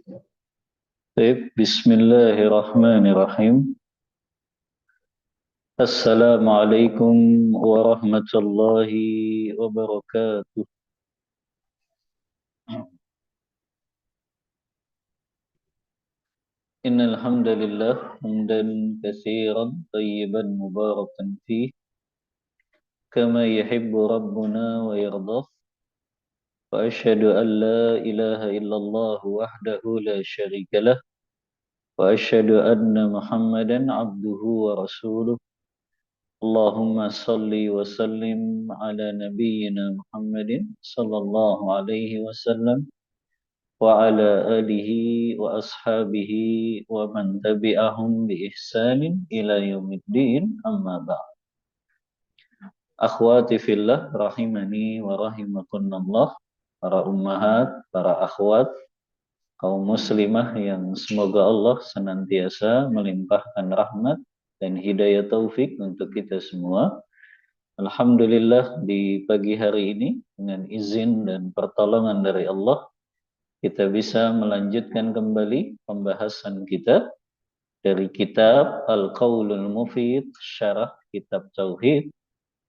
Baik, Bismillahirrahmanirrahim. Assalamualaikum warahmatullahi wabarakatuh. Innal hamdalillah hamdan katsiran tayyiban mubarakan fih kama yuhibbu rabbuna wa yardah. Wa asyhadu an la ilaha illallah wahdahu la syarika lah wa asyhadu anna Muhammadan abduhu wa rasuluh. Allahumma salli wa sallim ala nabiyyina Muhammadin sallallahu alaihi wasallam wa ala alihi wa ashabihi wa man tabi'ahum bi ihsanin ila yaumiddin amma ba'd. Akhwati fillah rahimani wa rahimakumullah, para ummahat, para akhwat, kaum muslimah yang semoga Allah senantiasa melimpahkan rahmat dan hidayah taufik untuk kita semua. Alhamdulillah di pagi hari ini dengan izin dan pertolongan dari Allah kita bisa melanjutkan kembali pembahasan kita dari kitab Al-Qaulul Mufid, syarah kitab Tauhid,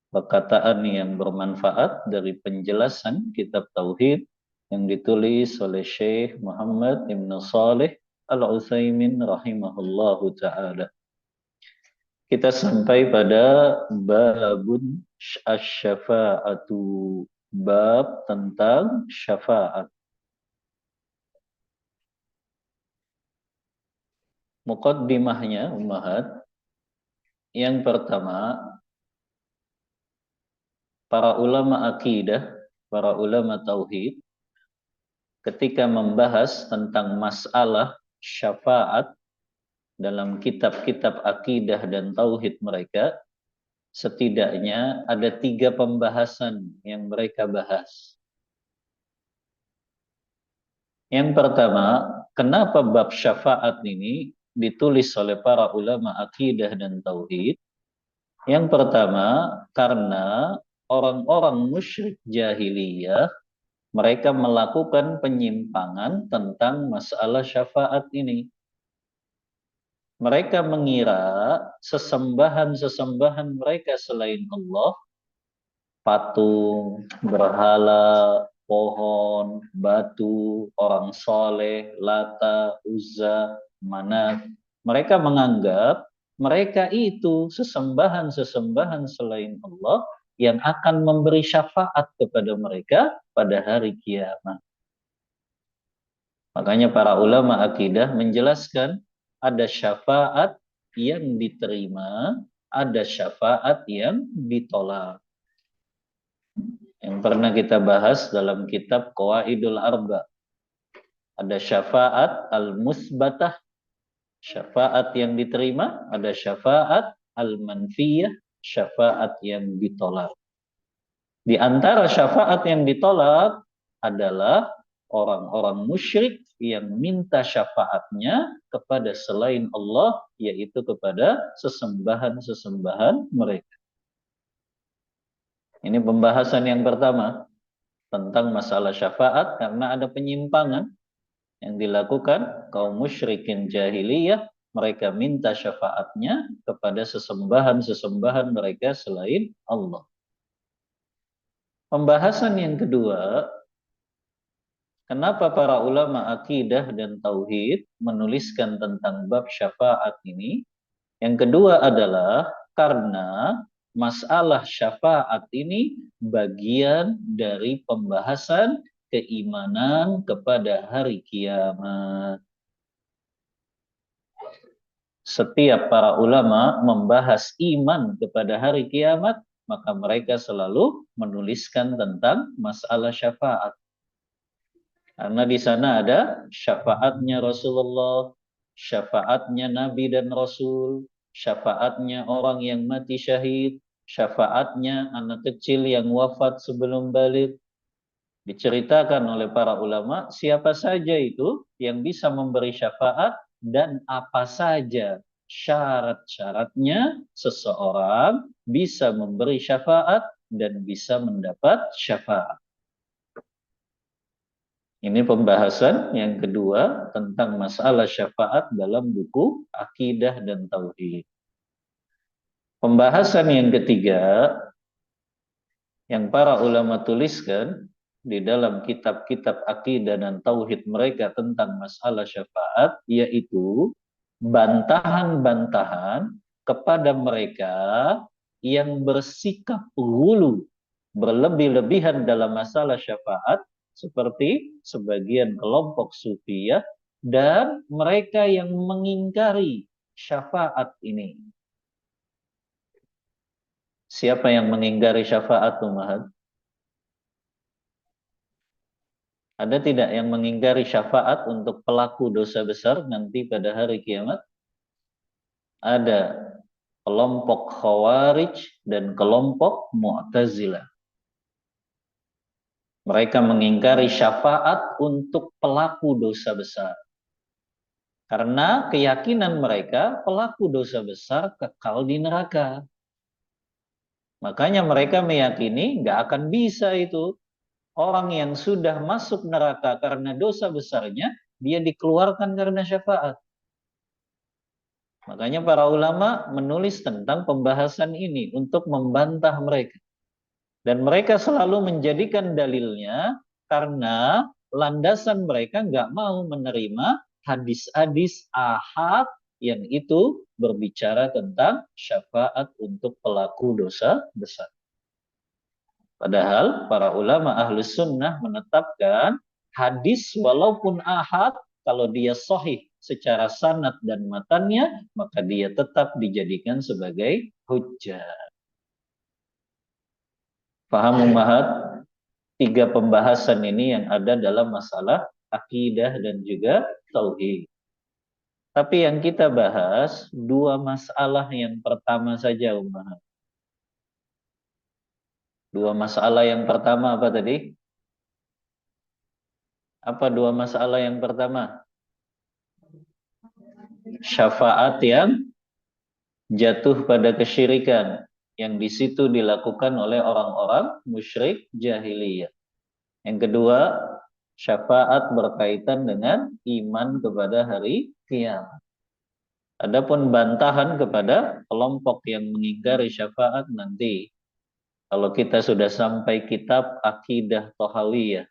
perkataan yang bermanfaat dari penjelasan kitab Tauhid yang ditulis oleh Syekh Muhammad Ibn Saleh Al-Utsaimin rahimahullahu ta'ala. Kita sampai pada babun asy-syafa'atu, bab tentang syafaat. Muqaddimahnya ummahat, yang pertama, para ulama akidah, para ulama tauhid ketika membahas tentang masalah syafaat dalam kitab-kitab akidah dan tauhid mereka, setidaknya ada 3 pembahasan yang mereka bahas. Yang pertama, kenapa bab syafaat ini ditulis oleh para ulama akidah dan tauhid? Yang pertama, karena orang-orang musyrik jahiliyah mereka melakukan penyimpangan tentang masalah syafaat ini. Mereka mengira sesembahan-sesembahan mereka selain Allah, patung, berhala, pohon, batu, orang soleh, Lata, Uzza, Manat. Mereka menganggap mereka itu sesembahan-sesembahan selain Allah yang akan memberi syafaat kepada mereka pada hari kiamat. Makanya para ulama akidah menjelaskan ada syafaat yang diterima, ada syafaat yang ditolak. Yang pernah kita bahas dalam kitab Qawaidul Arba. Ada syafaat al-musbatah, syafaat yang diterima, ada syafaat al-manfiyah, syafaat yang ditolak. Di antara syafaat yang ditolak adalah orang-orang musyrik yang minta syafaatnya kepada selain Allah, yaitu kepada sesembahan-sesembahan mereka. Ini pembahasan yang pertama tentang masalah syafaat, karena ada penyimpangan yang dilakukan kaum musyrikin jahiliyah. Mereka minta syafaatnya kepada sesembahan-sesembahan mereka selain Allah. Pembahasan yang kedua, kenapa para ulama akidah dan tauhid menuliskan tentang bab syafaat ini? Yang kedua adalah karena masalah syafaat ini bagian dari pembahasan keimanan kepada hari kiamat. Setiap para ulama membahas iman kepada hari kiamat, maka mereka selalu menuliskan tentang masalah syafaat. Karena di sana ada syafaatnya Rasulullah, syafaatnya Nabi dan Rasul, syafaatnya orang yang mati syahid, syafaatnya anak kecil yang wafat sebelum balik. Diceritakan oleh para ulama siapa saja itu yang bisa memberi syafaat dan apa saja syarat-syaratnya seseorang bisa memberi syafaat dan bisa mendapat syafaat. Ini pembahasan yang kedua tentang masalah syafaat dalam buku Akidah dan Tauhid. Pembahasan yang ketiga yang para ulama tuliskan di dalam kitab-kitab akidah dan tauhid mereka tentang masalah syafaat, yaitu bantahan-bantahan kepada mereka yang bersikap ghulu, berlebih-lebihan dalam masalah syafaat, seperti sebagian kelompok sufiyah dan mereka yang mengingkari syafaat ini. Siapa yang mengingkari syafaat, Umahad? Ada tidak yang mengingkari syafaat untuk pelaku dosa besar nanti pada hari kiamat? Ada kelompok Khawarij dan kelompok Mu'tazilah. Mereka mengingkari syafaat untuk pelaku dosa besar. Karena keyakinan mereka pelaku dosa besar kekal di neraka. Makanya mereka meyakini nggak akan bisa itu. Orang yang sudah masuk neraka karena dosa besarnya, dia dikeluarkan karena syafaat. Makanya para ulama menulis tentang pembahasan ini untuk membantah mereka. Dan mereka selalu menjadikan dalilnya karena landasan mereka nggak mau menerima hadis-hadis ahad yang itu berbicara tentang syafaat untuk pelaku dosa besar. Padahal para ulama ahlus sunnah menetapkan hadis walaupun ahad, kalau dia sahih secara sanad dan matannya, maka dia tetap dijadikan sebagai hujjah. Paham Ummahat? Tiga pembahasan ini yang ada dalam masalah akidah dan juga tauhid. Tapi yang kita bahas dua masalah yang pertama saja Ummahat. Dua masalah yang pertama apa tadi? Apa dua masalah yang pertama? Syafaat yang jatuh pada kesyirikan yang di situ dilakukan oleh orang-orang musyrik jahiliyah. Yang kedua, syafaat berkaitan dengan iman kepada hari kiamat. Adapun bantahan kepada kelompok yang mengingkari syafaat nanti, kalau kita sudah sampai kitab Akidah Thahawiyah,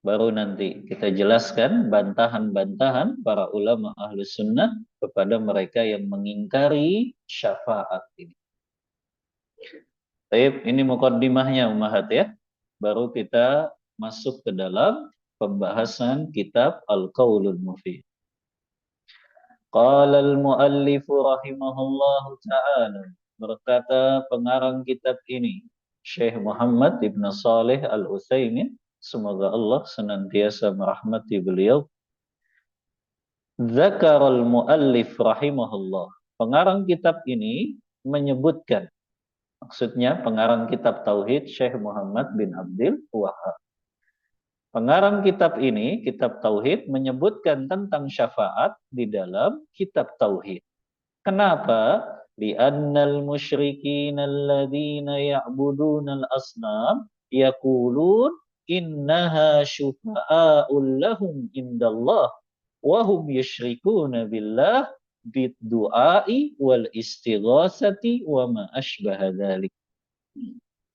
baru nanti kita jelaskan bantahan-bantahan para ulama ahlus sunnah kepada mereka yang mengingkari syafaat ini. Baik, ini mukaddimahnya Ummahat ya. Baru kita masuk ke dalam pembahasan kitab Al-Qaulul Mufid. Qala al-muallif rahimahullahu ta'ala, berkata pengarang kitab ini Syekh Muhammad Ibn Saleh Al-Utsaimin, semoga Allah senantiasa merahmati beliau. Zakarul muallif rahimahullah. Pengarang kitab ini menyebutkan, maksudnya pengarang kitab Tauhid Syekh Muhammad bin Abdul Wahab. Pengarang kitab ini, kitab Tauhid, menyebutkan tentang syafaat di dalam kitab Tauhid. Kenapa? Li'annal musyrikin alladhina ya'buduna al-asnam yaqulun innaha syufa'a'ul lahum indallah wa hum yusyrikuna billah bid-du'ai wal istighasati wa ma asbaha dzalik.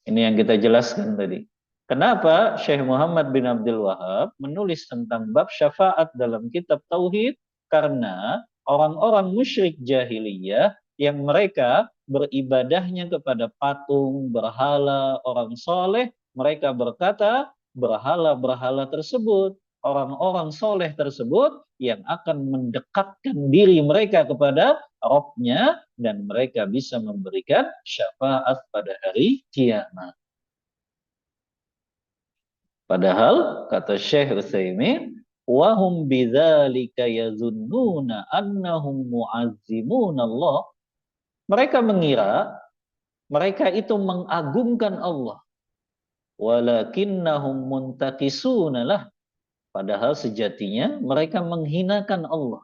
Ini yang kita jelaskan tadi. Kenapa Syekh Muhammad bin Abdul Wahab menulis tentang bab syafaat dalam kitab Tauhid? Karena orang-orang musyrik jahiliyah yang mereka beribadahnya kepada patung, berhala, orang soleh, mereka berkata berhala-berhala tersebut, orang-orang soleh tersebut yang akan mendekatkan diri mereka kepada Rabb-nya dan mereka bisa memberikan syafaat pada hari kiamat. Padahal kata Syekh Utsaimin, wa hum bidzalika yazunnuna annahum mu'azzimuna Allah. Mereka mengira mereka itu mengagungkan Allah. Walakinnahum muntaqisuna lah. Padahal sejatinya mereka menghinakan Allah.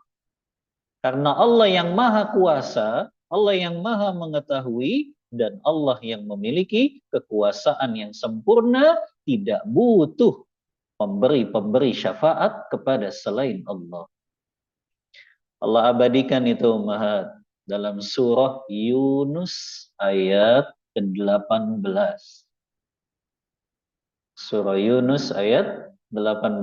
Karena Allah yang maha kuasa, Allah yang maha mengetahui, dan Allah yang memiliki kekuasaan yang sempurna, tidak butuh pemberi syafaat kepada selain Allah. Allah abadikan itu Ummahat dalam surah Yunus ayat ke-18. Surah Yunus ayat 18.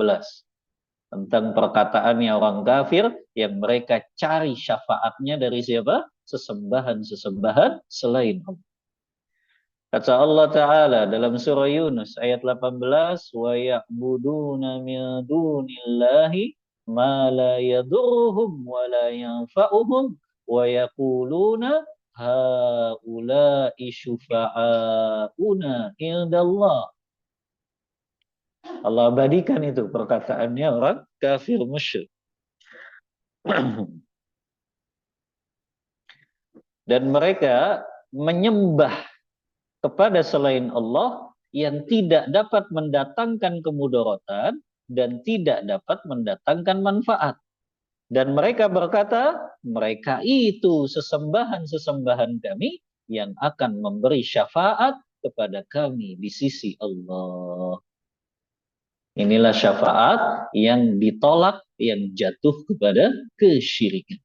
Tentang perkataannya orang kafir yang mereka cari syafaatnya dari siapa? Sesembahan-sesembahan selain Allah. Kata Allah Ta'ala dalam surah Yunus ayat 18, wa ya'buduna min dunillahi ma la yadurruhum wa la yanfa'uhum wa yaquluna haula'i syufa'auna indallah. Allah abadikan itu perkataannya orang kafir musyrik. Dan mereka menyembah kepada selain Allah yang tidak dapat mendatangkan kemudaratan dan tidak dapat mendatangkan manfaat. Dan mereka berkata, mereka itu sesembahan-sesembahan kami yang akan memberi syafaat kepada kami di sisi Allah. Inilah syafaat yang ditolak, yang jatuh kepada kesyirikan.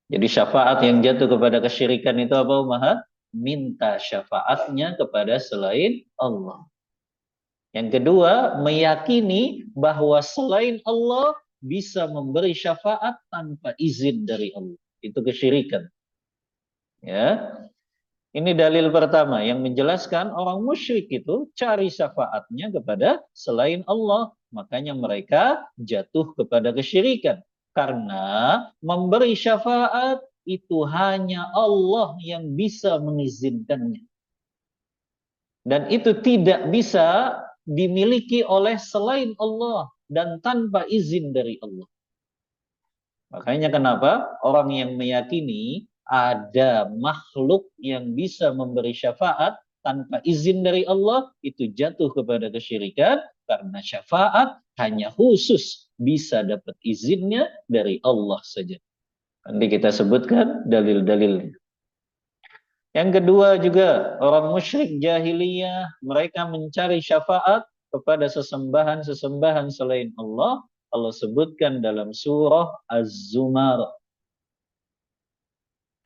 Jadi syafaat yang jatuh kepada kesyirikan itu apa Ummahat? Minta syafaatnya kepada selain Allah. Yang kedua, meyakini bahwa selain Allah bisa memberi syafaat tanpa izin dari Allah. Itu kesyirikan. Ya. Ini dalil pertama yang menjelaskan orang musyrik itu cari syafaatnya kepada selain Allah. Makanya mereka jatuh kepada kesyirikan. Karena memberi syafaat itu hanya Allah yang bisa mengizinkannya. Dan itu tidak bisa dimiliki oleh selain Allah dan tanpa izin dari Allah. Makanya kenapa orang yang meyakini ada makhluk yang bisa memberi syafaat tanpa izin dari Allah itu jatuh kepada kesyirikan karena syafaat hanya khusus bisa dapat izinnya dari Allah saja. Nanti kita sebutkan dalil-dalilnya. Yang kedua juga orang musyrik jahiliyah mereka mencari syafaat kepada sesembahan-sesembahan selain Allah. Allah sebutkan dalam surah Az-Zumar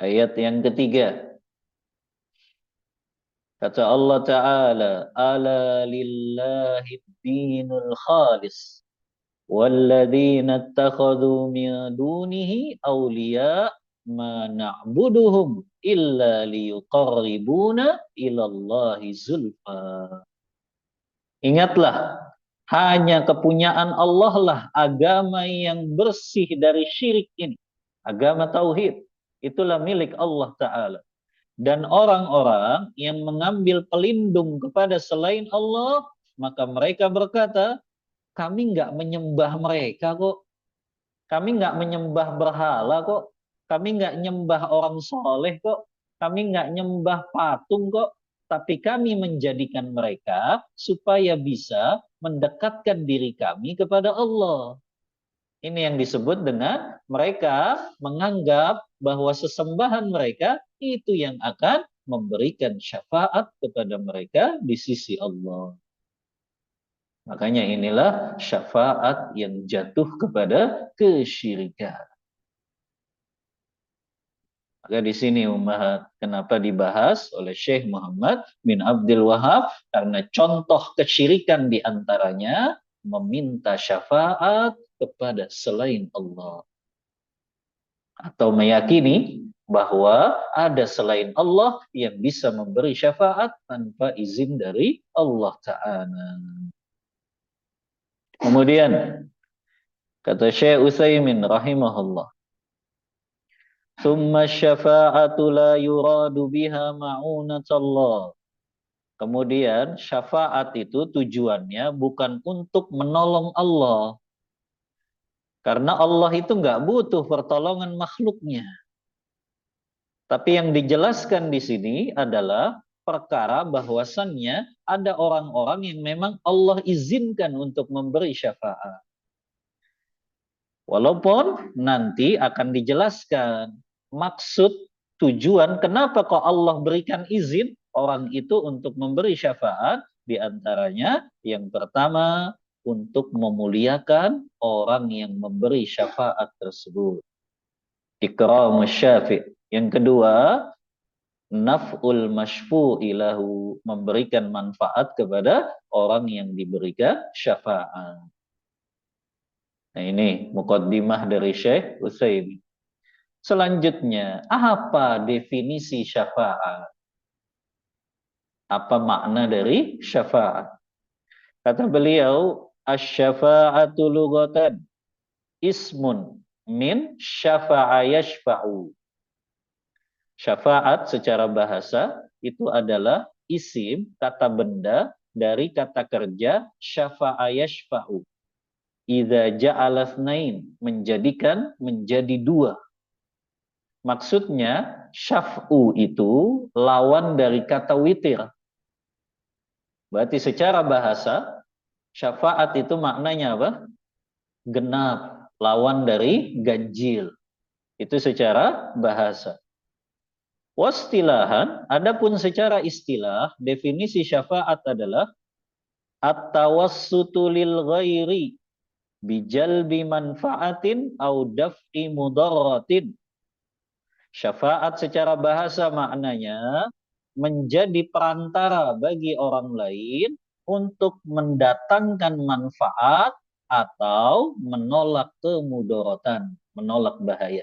ayat yang ketiga. Kata Allah Ta'ala, ala lillahi dinul khalis walladzina ittakhadhu min dunihi awliya ma na'buduhum illa liyuqarribuna ilallahi zulfa. Ingatlah, hanya kepunyaan Allah lah agama yang bersih dari syirik ini. Agama tauhid. Itulah milik Allah Ta'ala. Dan orang-orang yang mengambil pelindung kepada selain Allah, maka mereka berkata, kami nggak menyembah mereka kok. Kami nggak menyembah berhala kok. Kami nggak nyembah orang soleh kok. Kami nggak nyembah patung kok. Tapi kami menjadikan mereka supaya bisa mendekatkan diri kami kepada Allah. Ini yang disebut dengan mereka menganggap bahwa sesembahan mereka itu yang akan memberikan syafaat kepada mereka di sisi Allah. Makanya inilah syafaat yang jatuh kepada kesyirikan. Maka di sini Ummahat, kenapa dibahas oleh Syekh Muhammad bin Abdul Wahab? Karena contoh kesyirikan diantaranya meminta syafaat kepada selain Allah. Atau meyakini bahwa ada selain Allah yang bisa memberi syafaat tanpa izin dari Allah Ta'ala. Kemudian, kata Syekh Utsaimin rahimahullah, Tsumma syafa'atu la yuradu biha ma'unatullah. Kemudian syafaat itu tujuannya bukan untuk menolong Allah. Karena Allah itu nggak butuh pertolongan makhluknya. Tapi yang dijelaskan di sini adalah perkara bahwasannya ada orang-orang yang memang Allah izinkan untuk memberi syafaat. Walaupun nanti akan dijelaskan maksud tujuan kenapa kok Allah berikan izin orang itu untuk memberi syafaat Di antaranya yang pertama untuk memuliakan orang yang memberi syafaat tersebut. Ikramus syafi'. Yang kedua, naf'ul mashfu'ilahu, memberikan manfaat kepada orang yang diberikan syafaat. Nah ini muqaddimah dari Syekh Utsaimin. Selanjutnya, apa definisi syafaat? Apa makna dari syafaat? Kata beliau, asy-syafa'atu lughatan ismun min syafa'a yashfa'u. Syafaat secara bahasa itu adalah isim, kata benda dari kata kerja syafa'a yashfa'u. Idza ja'ala tsnain, menjadikan menjadi dua. Maksudnya syaf'u itu lawan dari kata witir. Berarti secara bahasa syafaat itu maknanya apa? Genap, lawan dari ganjil. Itu secara bahasa. Wastilahan, adapun secara istilah, definisi syafaat adalah at-tawassutu lil ghairi bijalbi manfaatin au daf'i mudarratin. Syafaat secara bahasa maknanya menjadi perantara bagi orang lain untuk mendatangkan manfaat atau menolak kemudaratan, menolak bahaya.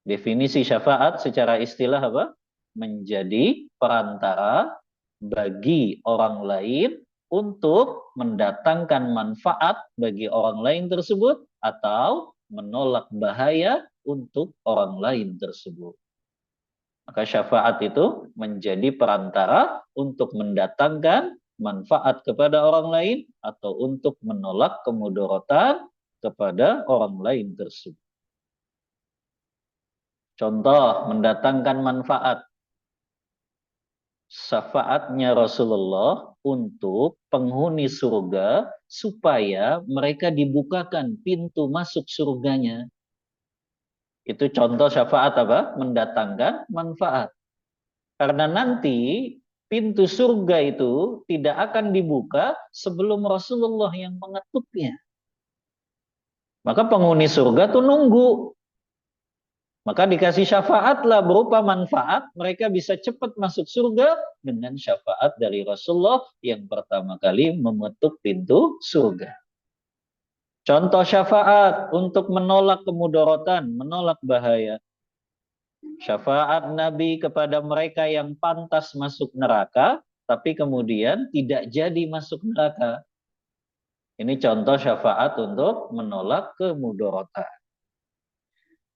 Definisi syafaat secara istilah apa? Menjadi perantara bagi orang lain untuk mendatangkan manfaat bagi orang lain tersebut atau menolak bahaya untuk orang lain tersebut. Maka syafaat itu menjadi perantara untuk mendatangkan manfaat kepada orang lain atau untuk menolak kemudaratan kepada orang lain tersebut. Contoh mendatangkan manfaat. Syafaatnya Rasulullah untuk penghuni surga supaya mereka dibukakan pintu masuk surganya. Itu contoh syafaat apa? Mendatangkan manfaat. Karena nanti pintu surga itu tidak akan dibuka sebelum Rasulullah yang mengetuknya. Maka penghuni surga tuh nunggu. Maka dikasih syafaatlah berupa manfaat, mereka bisa cepat masuk surga dengan syafaat dari Rasulullah yang pertama kali mengetuk pintu surga. Contoh syafaat untuk menolak kemudaratan, menolak bahaya. Syafaat Nabi kepada mereka yang pantas masuk neraka, tapi kemudian tidak jadi masuk neraka. Ini contoh syafaat untuk menolak kemudaratan.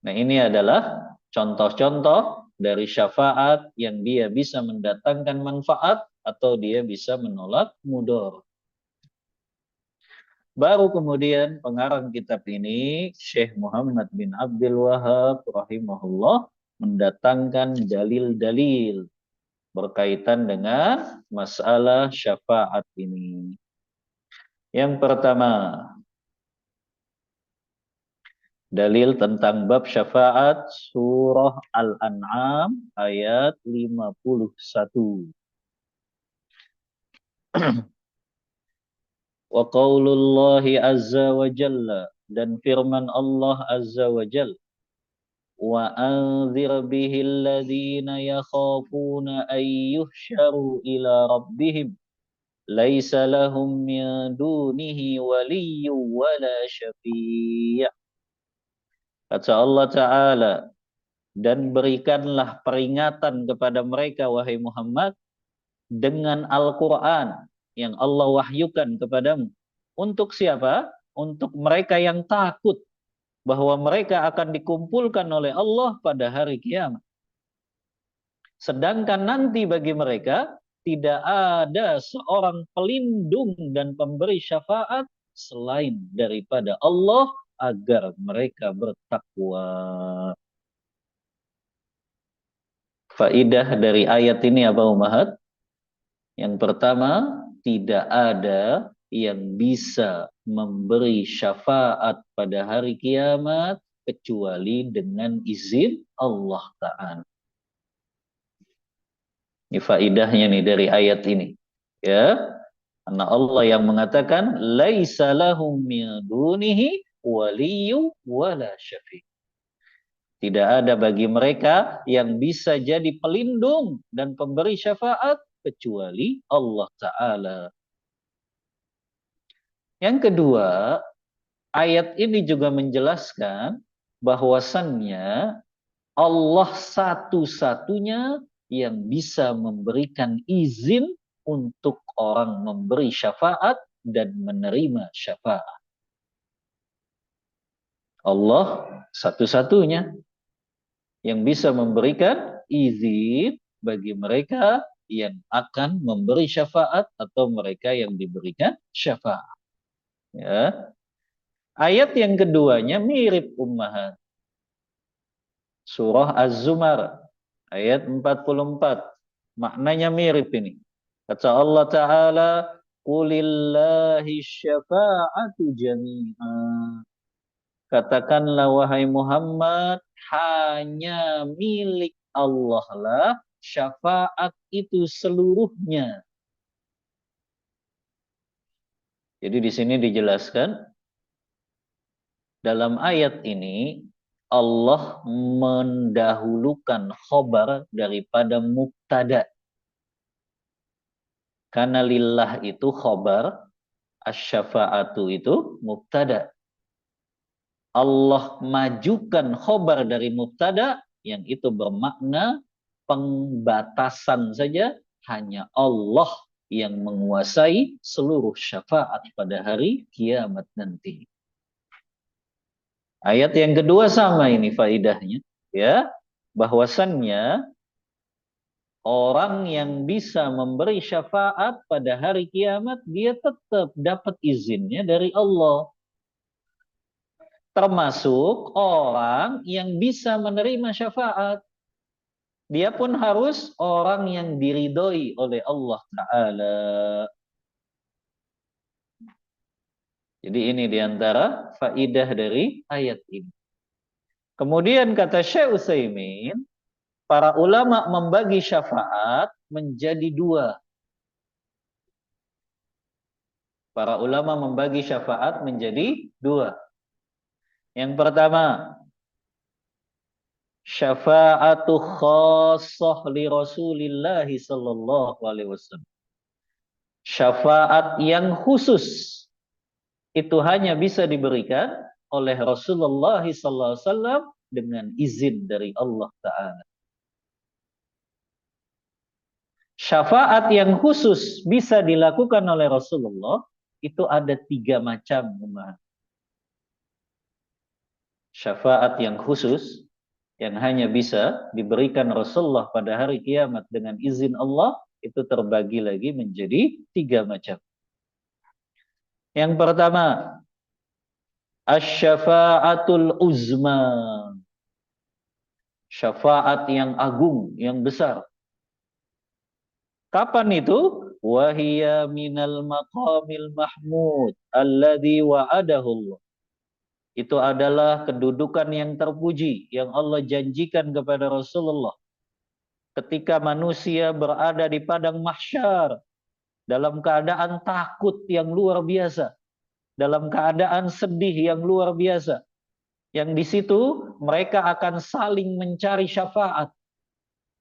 Nah ini adalah contoh-contoh dari syafaat yang dia bisa mendatangkan manfaat atau dia bisa menolak mudarat. Baru kemudian pengarang kitab ini, Syekh Muhammad bin Abdul Wahab rahimahullah, mendatangkan dalil-dalil berkaitan dengan masalah syafaat ini. Yang pertama, dalil tentang bab syafaat surah Al-An'am ayat 51. Wa qaulullahi azza wa jalla, dan firman Allah azza wa jalla, wa anzir bihil ladzina yakhafuna an yuhsyaru ila rabbihim laisa lahum min dunihi waliyyun wala syafi'. Kata Allah Ta'ala, dan berikanlah peringatan kepada mereka wahai Muhammad dengan Al-Quran yang Allah wahyukan kepadamu. Untuk siapa? Untuk mereka yang takut bahwa mereka akan dikumpulkan oleh Allah pada hari kiamat. Sedangkan nanti bagi mereka tidak ada seorang pelindung dan pemberi syafaat selain daripada Allah agar mereka bertakwa. Faidah dari ayat ini apa Umahat? Yang pertama, tidak ada yang bisa memberi syafaat pada hari kiamat kecuali dengan izin Allah Ta'ala. Ini faidahnya nih dari ayat ini. Ya, karena Allah yang mengatakan laisa lahum min dunihi waliyyu wala syafi'. Tidak ada bagi mereka yang bisa jadi pelindung dan pemberi syafaat kecuali Allah Ta'ala. Yang kedua, ayat ini juga menjelaskan bahwasannya Allah satu-satunya yang bisa memberikan izin untuk orang memberi syafaat dan menerima syafaat. Allah satu-satunya yang bisa memberikan izin bagi mereka yang akan memberi syafaat atau mereka yang diberikan syafaat. Ya. Ayat yang keduanya mirip ummahat. Surah Az-Zumar ayat 44. Maknanya mirip ini. Kata Allah Ta'ala, Qulillahi syafa'atu jami'an. Katakanlah wahai Muhammad, hanya milik Allah lah syafaat itu seluruhnya. Jadi di sini dijelaskan dalam ayat ini Allah mendahulukan khobar daripada mubtada. Karena lillah itu khobar, asy-syafa'atu itu mubtada. Allah majukan khobar dari mubtada yang itu bermakna pembatasan saja, hanya Allah yang menguasai seluruh syafaat pada hari kiamat nanti. Ayat yang kedua sama ini faidahnya, ya, bahwasannya orang yang bisa memberi syafaat pada hari kiamat dia tetap dapat izinnya dari Allah. Termasuk orang yang bisa menerima syafaat. Dia pun harus orang yang diridhoi oleh Allah Ta'ala. Jadi ini diantara faidah dari ayat ini. Kemudian kata Syekh Utsaimin, para ulama membagi syafaat menjadi dua. Para ulama membagi syafaat menjadi dua. Yang pertama, syafa'atu khassah li Rasulillah sallallahu alaihi wasallam. Syafaat yang khusus itu hanya bisa diberikan oleh Rasulullah sallallahu alaihi wasallam dengan izin dari Allah Ta'ala. Syafaat yang khusus bisa dilakukan oleh Rasulullah itu ada 3 macam. Syafaat yang khusus yang hanya bisa diberikan Rasulullah pada hari kiamat dengan izin Allah itu terbagi lagi menjadi 3 macam. Yang pertama, asy-syafa'atul uzma. Syafaat yang agung, yang besar. Kapan itu? Wahiyya minal maqamil mahmud alladzi wa'adahu Allah. Itu adalah kedudukan yang terpuji yang Allah janjikan kepada Rasulullah. Ketika manusia berada di padang mahsyar dalam keadaan takut yang luar biasa, dalam keadaan sedih yang luar biasa, yang di situ mereka akan saling mencari syafaat.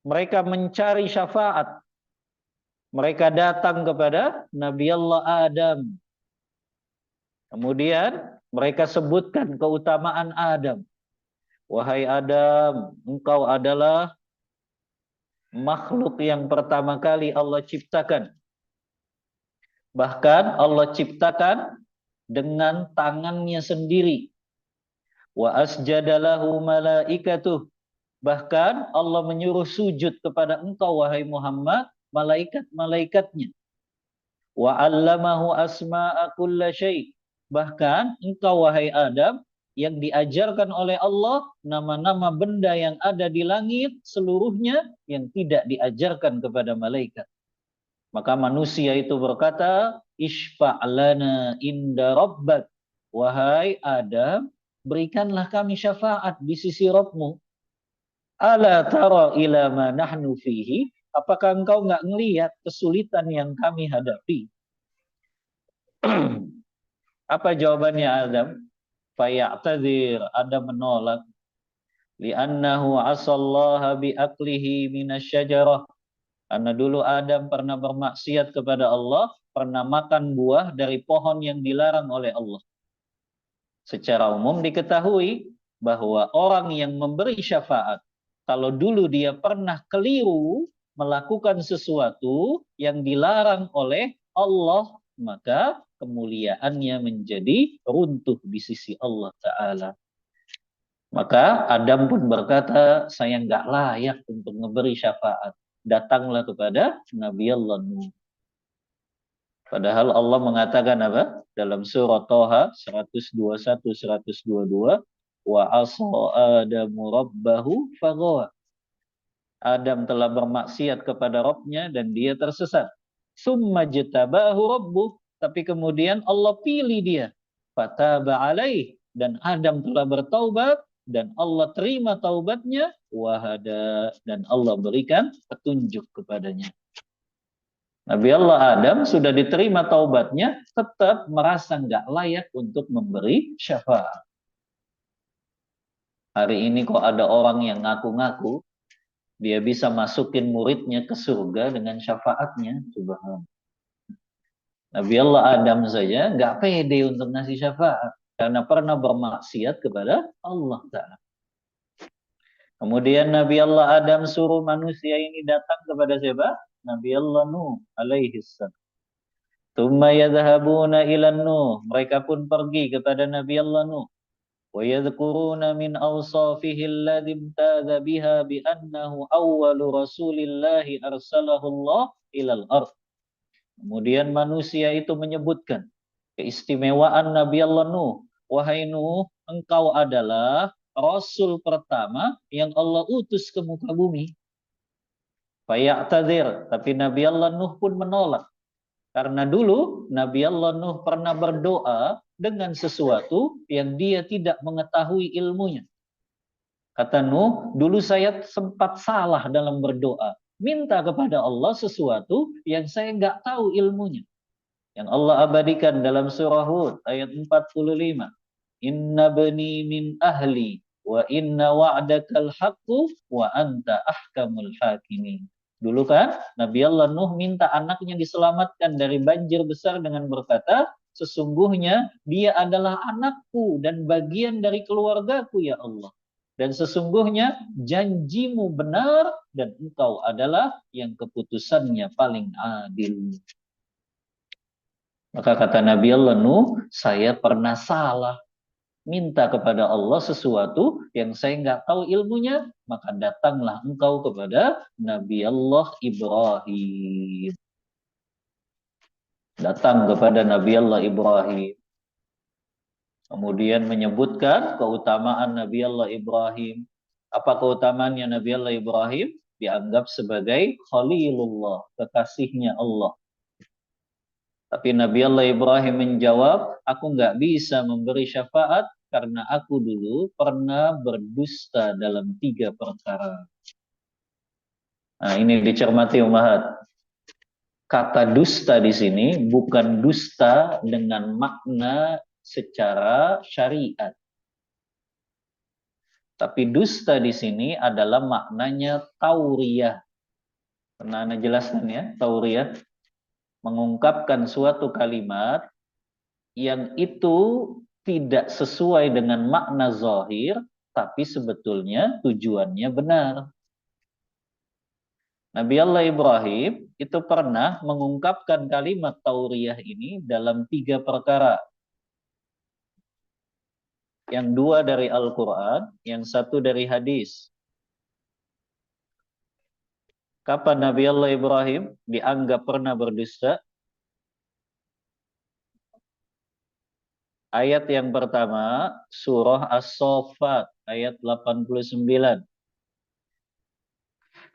Mereka mencari syafaat. Mereka datang kepada Nabi Allah Adam. Kemudian mereka sebutkan keutamaan Adam. Wahai Adam, engkau adalah makhluk yang pertama kali Allah ciptakan. Bahkan Allah ciptakan dengan tangannya sendiri. Wa asjadalahu malaikatuh. Bahkan Allah menyuruh sujud kepada engkau wahai Muhammad, malaikat-malaikatnya. Wa 'allamahu asma'a kulla syai'. Bahkan engkau wahai Adam yang diajarkan oleh Allah nama-nama benda yang ada di langit seluruhnya yang tidak diajarkan kepada malaikat. Maka manusia itu berkata, Ishfa'lana inda rabbak. Wahai Adam, berikanlah kami syafaat di sisi Rabbmu. Ala tara ila ma nahnu fihi. apakah engkau nggak ngelihat kesulitan yang kami hadapi? Apa jawabannya Adam? Faya'tadzir, Adam menolak. Li'annahu asallaha bi'aklihi minasyajarah. Karena dulu Adam pernah bermaksiat kepada Allah, pernah makan buah dari pohon yang dilarang oleh Allah. Secara umum diketahui bahwa orang yang memberi syafaat, kalau dulu dia pernah keliru melakukan sesuatu yang dilarang oleh Allah, maka kemuliaannya menjadi runtuh di sisi Allah Ta'ala. Maka Adam pun berkata, saya nggak layak untuk memberi syafaat. Datanglah kepada Nabi Allah Nuh. Padahal Allah mengatakan apa? Dalam surah Toha 121-122, wa asa Adamu rabbahu faghawa. Adam telah bermaksiat kepada Rabbnya dan dia tersesat. Summa jtabahu rabbuh, tapi kemudian Allah pilih dia. Fataba alaih, dan Adam telah bertaubat dan Allah terima taubatnya, wahada, dan Allah berikan petunjuk kepadanya. Nabi Allah Adam sudah diterima taubatnya, tetap merasa nggak layak untuk memberi syafaat. Hari ini kok ada orang yang ngaku-ngaku dia bisa masukin muridnya ke surga dengan syafaatnya. Subhanallah. Nabi Allah Adam saja nggak pede untuk ngasih syafaat karena pernah bermaksiat kepada Allah Ta'ala. Kemudian Nabi Allah Adam suruh manusia ini datang kepada siapa? Nabi Allah Nuh alaihi salam. Tsumma yadhhabuna ila Nuh. Mereka pun pergi kepada Nabi Allah Nuh. Wa yadhkuruna min awsafihi alladhi imtaza biha bi annahu awwalu rasulillahi arsalahu Allah ilal ardh. Kemudian manusia itu menyebutkan keistimewaan Nabi Allah Nuh. Wahai Nuh, engkau adalah Rasul pertama yang Allah utus ke muka bumi. Faya'tadzir, tapi Nabi Allah Nuh pun menolak. Karena dulu Nabi Allah Nuh pernah berdoa dengan sesuatu yang dia tidak mengetahui ilmunya. Kata Nuh, dulu saya sempat salah dalam berdoa. Minta kepada Allah sesuatu yang saya nggak tahu ilmunya. Yang Allah abadikan dalam surah Hud ayat 45. Inna bani min ahli wa inna wa'dakal haqqu wa anta ahkamul hakimin. Dulu kan Nabi Allah Nuh minta anaknya diselamatkan dari banjir besar dengan berkata, sesungguhnya dia adalah anakku dan bagian dari keluargaku ya Allah. Dan sesungguhnya janjimu benar dan engkau adalah yang keputusannya paling adil. Maka kata Nabi Allah Nuh, saya pernah salah. Minta kepada Allah sesuatu yang saya nggak tahu ilmunya, maka datanglah engkau kepada Nabi Allah Ibrahim. Datang kepada Nabi Allah Ibrahim. Kemudian menyebutkan keutamaan Nabi Allah Ibrahim. Apa keutamaannya Nabi Allah Ibrahim? Dianggap sebagai Khalilullah, kekasihnya Allah. Tapi Nabi Allah Ibrahim menjawab, aku nggak bisa memberi syafaat karena aku dulu pernah berdusta dalam 3 perkara. Nah, ini dicermati umahat. Kata dusta di sini bukan dusta dengan makna secara syariat. Tapi dusta di sini adalah maknanya tauriyah. Pernah Anda jelaskan ya, tauriyah? Mengungkapkan suatu kalimat yang itu tidak sesuai dengan makna zahir, tapi sebetulnya tujuannya benar. Nabi Allah Ibrahim itu pernah mengungkapkan kalimat tauriyah ini dalam 3 perkara. Yang 2 dari Al-Quran, yang 1 dari hadis. Kapan Nabi Allah Ibrahim dianggap pernah berdusta? Ayat yang pertama, surah As-Saffat, ayat 89.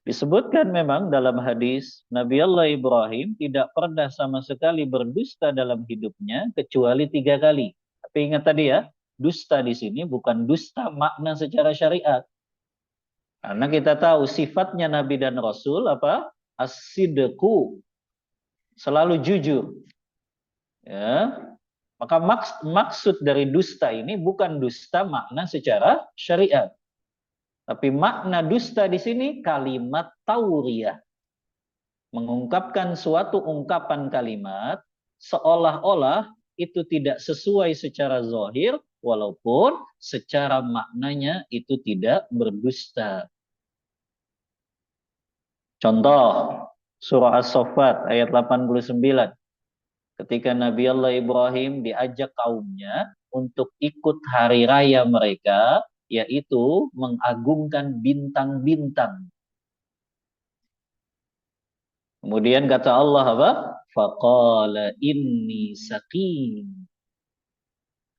Disebutkan memang dalam hadis, Nabi Allah Ibrahim tidak pernah sama sekali berdusta dalam hidupnya, kecuali 3 kali. Tapi ingat tadi ya, dusta di sini bukan dusta makna secara syariat. Karena kita tahu sifatnya Nabi dan Rasul apa? as-sidqu, selalu jujur. Ya. Maka maksud dari dusta ini bukan dusta makna secara syariat. Tapi makna dusta di sini kalimat tauriyah. Mengungkapkan suatu ungkapan kalimat seolah-olah itu tidak sesuai secara zahir, walaupun secara maknanya itu tidak berdusta. Contoh, surah As-Saffat ayat 89. Ketika Nabi Allah Ibrahim diajak kaumnya untuk ikut hari raya mereka, yaitu mengagungkan bintang-bintang. Kemudian kata Allah apa? Faqala inni saqim.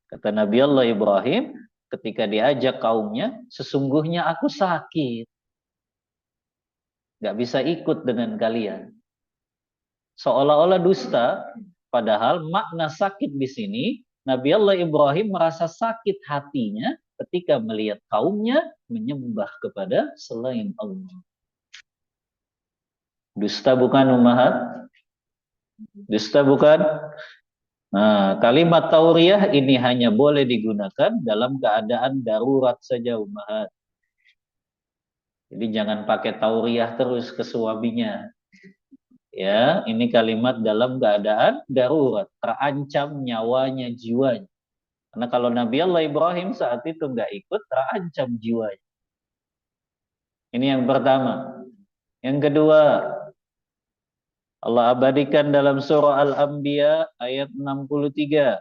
Kata Nabi Allah Ibrahim ketika diajak kaumnya, sesungguhnya aku sakit. Gak bisa ikut dengan kalian. Seolah-olah dusta, padahal makna sakit di sini, Nabi Allah Ibrahim merasa sakit hatinya ketika melihat kaumnya menyembah kepada selain Allah. Dusta bukan ummahat? Dusta bukan? Nah, kalimat tauriyah ini hanya boleh digunakan dalam keadaan darurat saja ummahat. Jadi jangan pakai tauriyah terus ke suaminya. Ya, ini kalimat dalam keadaan darurat, terancam nyawanya, jiwanya. Karena kalau Nabi Allah Ibrahim saat itu nggak ikut, terancam jiwanya. Ini yang pertama. Yang kedua, Allah abadikan dalam surah Al-Anbiya ayat 63.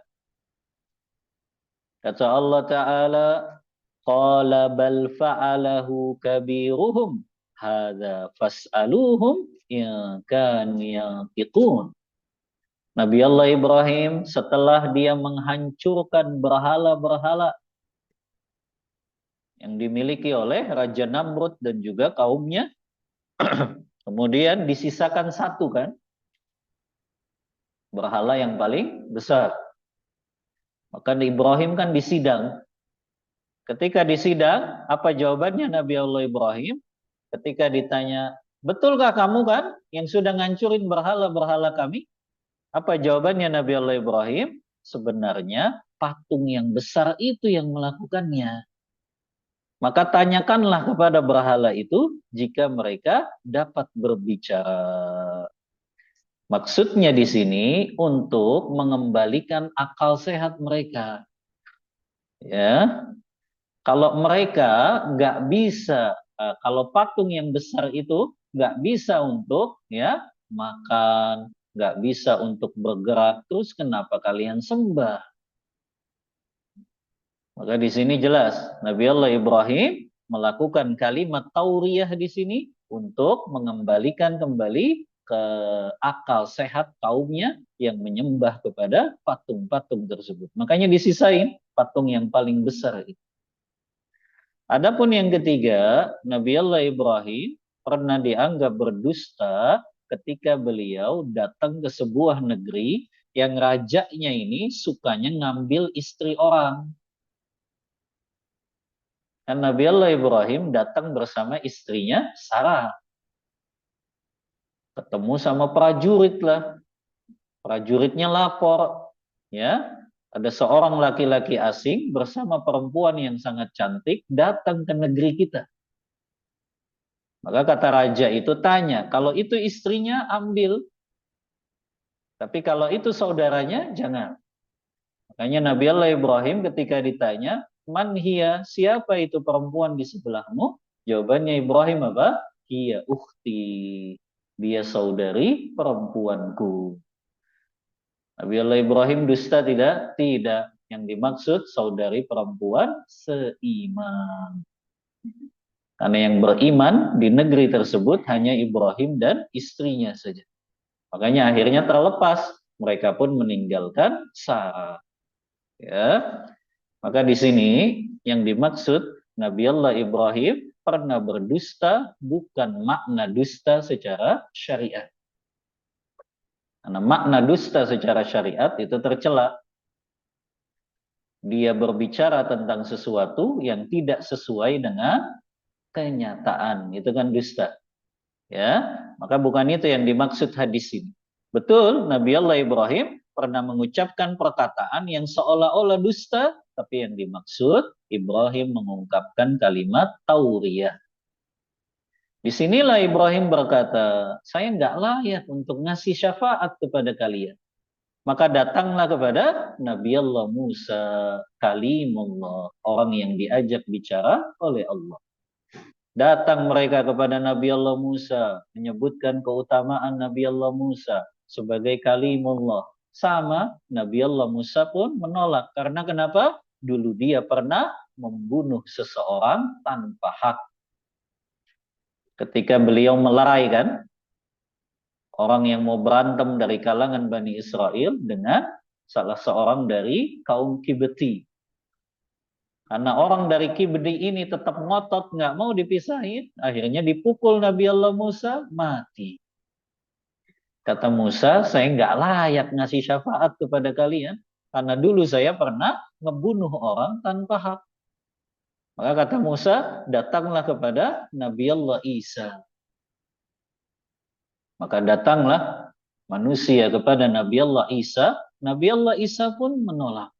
Kata Allah Ta'ala, Qala bal fa'alahu kabiruhum hadza fas'aluhum in kanu yantiqun. Nabi Allah Ibrahim setelah dia menghancurkan berhala-berhala yang dimiliki oleh Raja Namrud dan juga kaumnya, kemudian disisakan satu kan, berhala yang paling besar. Maka Ibrahim kan disidang. Ketika disidang, apa jawabannya Nabi Allah Ibrahim? Ketika ditanya, betulkah kamu kan yang sudah ngancurin berhala-berhala kami? Apa jawabannya Nabi Allah Ibrahim? Sebenarnya patung yang besar itu yang melakukannya. Maka tanyakanlah kepada berhala itu jika mereka dapat berbicara. Maksudnya di sini untuk mengembalikan akal sehat mereka. Ya, kalau mereka nggak bisa, kalau patung yang besar itu nggak bisa untuk ya makan, nggak bisa untuk bergerak, terus kenapa kalian sembah? Maka di sini jelas Nabi Allah Ibrahim melakukan kalimat tauriyah di sini untuk mengembalikan kembali ke akal sehat kaumnya yang menyembah kepada patung-patung tersebut. Makanya disisain patung yang paling besar itu. Adapun yang ketiga, Nabi Allah Ibrahim pernah dianggap berdusta ketika beliau datang ke sebuah negeri yang rajanya ini sukanya ngambil istri orang. Dan Nabi Allah Ibrahim datang bersama istrinya Sarah. Ketemu sama prajurit lah. Prajuritnya lapor. Ya, ada seorang laki-laki asing bersama perempuan yang sangat cantik datang ke negeri kita. Maka kata raja itu tanya, kalau itu istrinya ambil. Tapi kalau itu saudaranya jangan. Makanya Nabi Allah Ibrahim ketika ditanya, man hiya, siapa itu perempuan di sebelahmu? Jawabannya Ibrahim apa? Hiya ukhti, dia saudari perempuanku. Nabi Allah Ibrahim dusta tidak? Tidak. Yang dimaksud saudari perempuan seiman. Karena yang beriman di negeri tersebut hanya Ibrahim dan istrinya saja. Makanya akhirnya terlepas. Mereka pun meninggalkan Sarah. Ya. Maka di sini yang dimaksud Nabi Allah Ibrahim pernah berdusta bukan makna dusta secara syariat. Karena makna dusta secara syariat itu tercela. Dia berbicara tentang sesuatu yang tidak sesuai dengan kenyataan. Itu kan dusta. Ya, maka bukan itu yang dimaksud hadis ini. Betul, Nabi Allah Ibrahim pernah mengucapkan perkataan yang seolah-olah dusta, tapi yang dimaksud Ibrahim mengungkapkan kalimat tauriyah. Disinilah Ibrahim berkata, saya nggak layak untuk ngasih syafaat kepada kalian. Maka datanglah kepada Nabi Allah Musa, kalimullah, orang yang diajak bicara oleh Allah. Datang mereka kepada Nabi Allah Musa, menyebutkan keutamaan Nabi Allah Musa sebagai kalimullah. Sama, Nabi Allah Musa pun menolak. Karena kenapa? Dulu dia pernah membunuh seseorang tanpa hak. Ketika beliau melerai kan, orang yang mau berantem dari kalangan Bani Israel dengan salah seorang dari kaum Kibti. Karena orang dari Kibdi ini tetap ngotot, nggak mau dipisahin. Akhirnya dipukul Nabi Allah Musa, mati. Kata Musa, saya nggak layak ngasih syafaat kepada kalian. Karena dulu saya pernah ngebunuh orang tanpa hak. Maka kata Musa, datanglah kepada Nabi Allah Isa. Maka datanglah manusia kepada Nabi Allah Isa. Nabi Allah Isa pun menolak.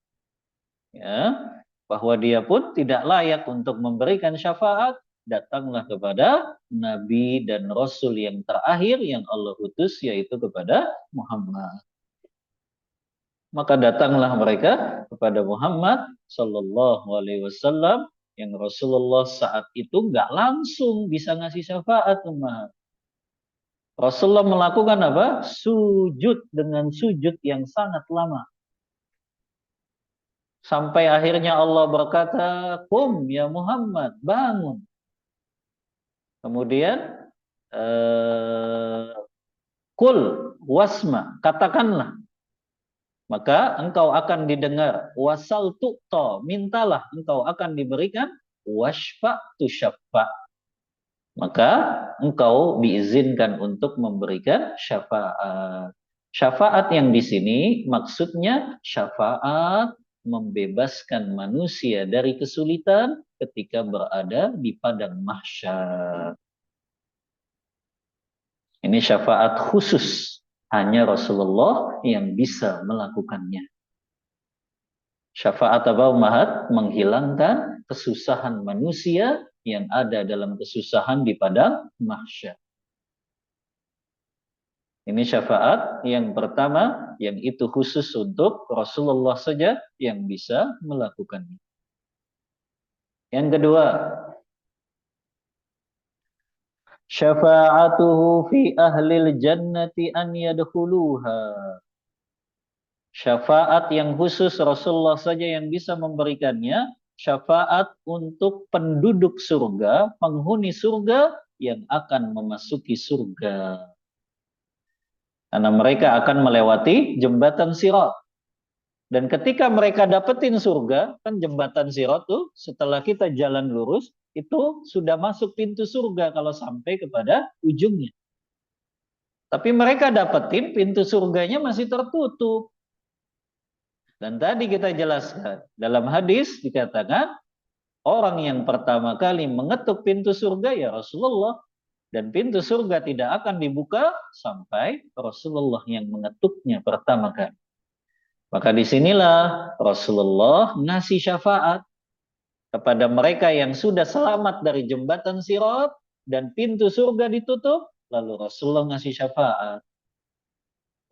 Ya, bahwa dia pun tidak layak untuk memberikan syafaat, datanglah kepada Nabi dan Rasul yang terakhir yang Allah utus, yaitu kepada Muhammad. Maka datanglah mereka kepada Muhammad Sallallahu Alaihi Wasallam yang Rasulullah saat itu nggak langsung bisa ngasih syafaat, umat. Rasulullah melakukan apa? Sujud dengan sujud yang sangat lama. Sampai akhirnya Allah berkata, "Qum ya Muhammad, bangun." Kemudian, kul wasma, katakanlah, maka engkau akan didengar. Wasal tu'to, mintalah, engkau akan diberikan. Washfa tusyaffa, maka engkau diizinkan untuk memberikan syafaat. Syafaat yang di sini maksudnya syafaat membebaskan manusia dari kesulitan ketika berada di padang mahsyar. Ini syafaat khusus, hanya Rasulullah yang bisa melakukannya. Syafaat apa umat? Menghilangkan kesusahan manusia yang ada dalam kesusahan di padang mahsyar. Ini syafaat yang pertama, yang itu khusus untuk Rasulullah saja yang bisa melakukannya. Yang kedua, syafa'atuhu fi ahlil jannati an yadkhuluha. Syafaat yang khusus Rasulullah saja yang bisa memberikannya, syafaat untuk penduduk surga, penghuni surga yang akan memasuki surga. Karena mereka akan melewati jembatan Sirat. Dan ketika mereka dapetin surga, kan jembatan Sirat tuh setelah kita jalan lurus, itu sudah masuk pintu surga kalau sampai kepada ujungnya. Tapi mereka dapetin pintu surganya masih tertutup. Dan tadi kita jelaskan, dalam hadis dikatakan, orang yang pertama kali mengetuk pintu surga ya Rasulullah. Dan pintu surga tidak akan dibuka sampai Rasulullah yang mengetuknya pertama kali. Maka disinilah Rasulullah ngasih syafaat kepada mereka yang sudah selamat dari jembatan Sirat dan pintu surga ditutup. Lalu Rasulullah ngasih syafaat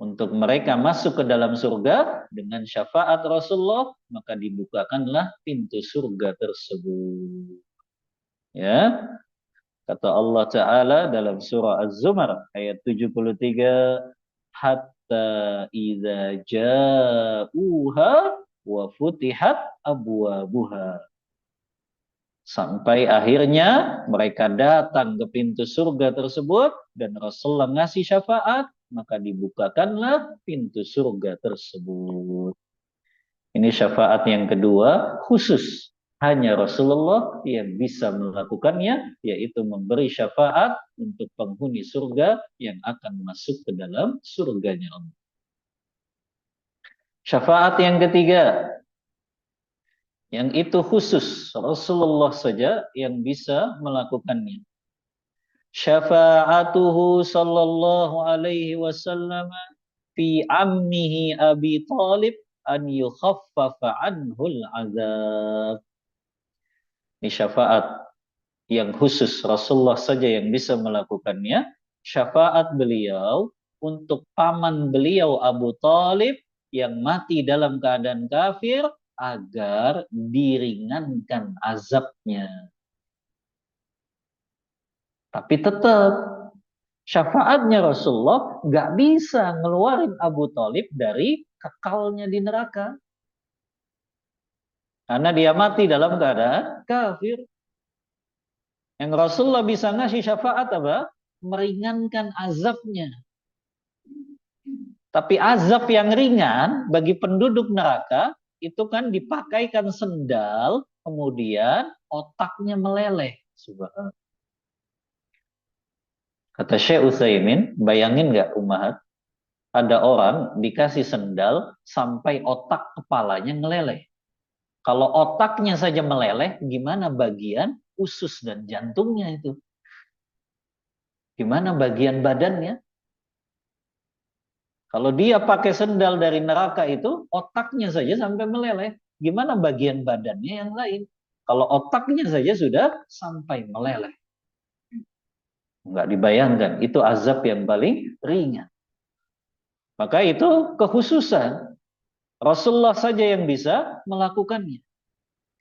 untuk mereka masuk ke dalam surga dengan syafaat Rasulullah, maka dibukakanlah pintu surga tersebut. Ya, kata Allah Ta'ala dalam surah Az-Zumar ayat 73, hatta idza ja'uha wa futihat abwabuha. Sampai akhirnya mereka datang ke pintu surga tersebut dan Rasulullah ngasih syafaat, maka dibukakanlah pintu surga tersebut. Ini syafaat yang kedua, khusus hanya Rasulullah yang bisa melakukannya, yaitu memberi syafaat untuk penghuni surga yang akan masuk ke dalam surganya Allah. Syafaat yang ketiga, yang itu khusus Rasulullah saja yang bisa melakukannya. syafa'atuhu sallallahu alaihi wasallam fi ammihi Abi Thalib an yukhaffafa anhul azab. Ini syafaat yang khusus Rasulullah saja yang bisa melakukannya. Syafaat beliau untuk paman beliau Abu Thalib yang mati dalam keadaan kafir agar diringankan azabnya. Tapi tetap syafaatnya Rasulullah nggak bisa ngeluarin Abu Thalib dari kekalnya di neraka. Karena dia mati dalam keadaan kafir. Yang Rasulullah bisa ngasih syafaat apa? Meringankan azabnya. Tapi azab yang ringan bagi penduduk neraka itu kan dipakaikan sendal, kemudian otaknya meleleh. Subhanallah. Kata Syekh Utsaimin, bayangin nggak Ummahat? Ada orang dikasih sendal sampai otak kepalanya meleleh. Kalau otaknya saja meleleh, gimana bagian usus dan jantungnya itu? Gimana bagian badannya? Kalau dia pakai sendal dari neraka itu, otaknya saja sampai meleleh. Gimana bagian badannya yang lain? Kalau otaknya saja sudah sampai meleleh. Enggak dibayangkan, itu azab yang paling ringan. Maka itu kekhususan. Rasulullah saja yang bisa melakukannya.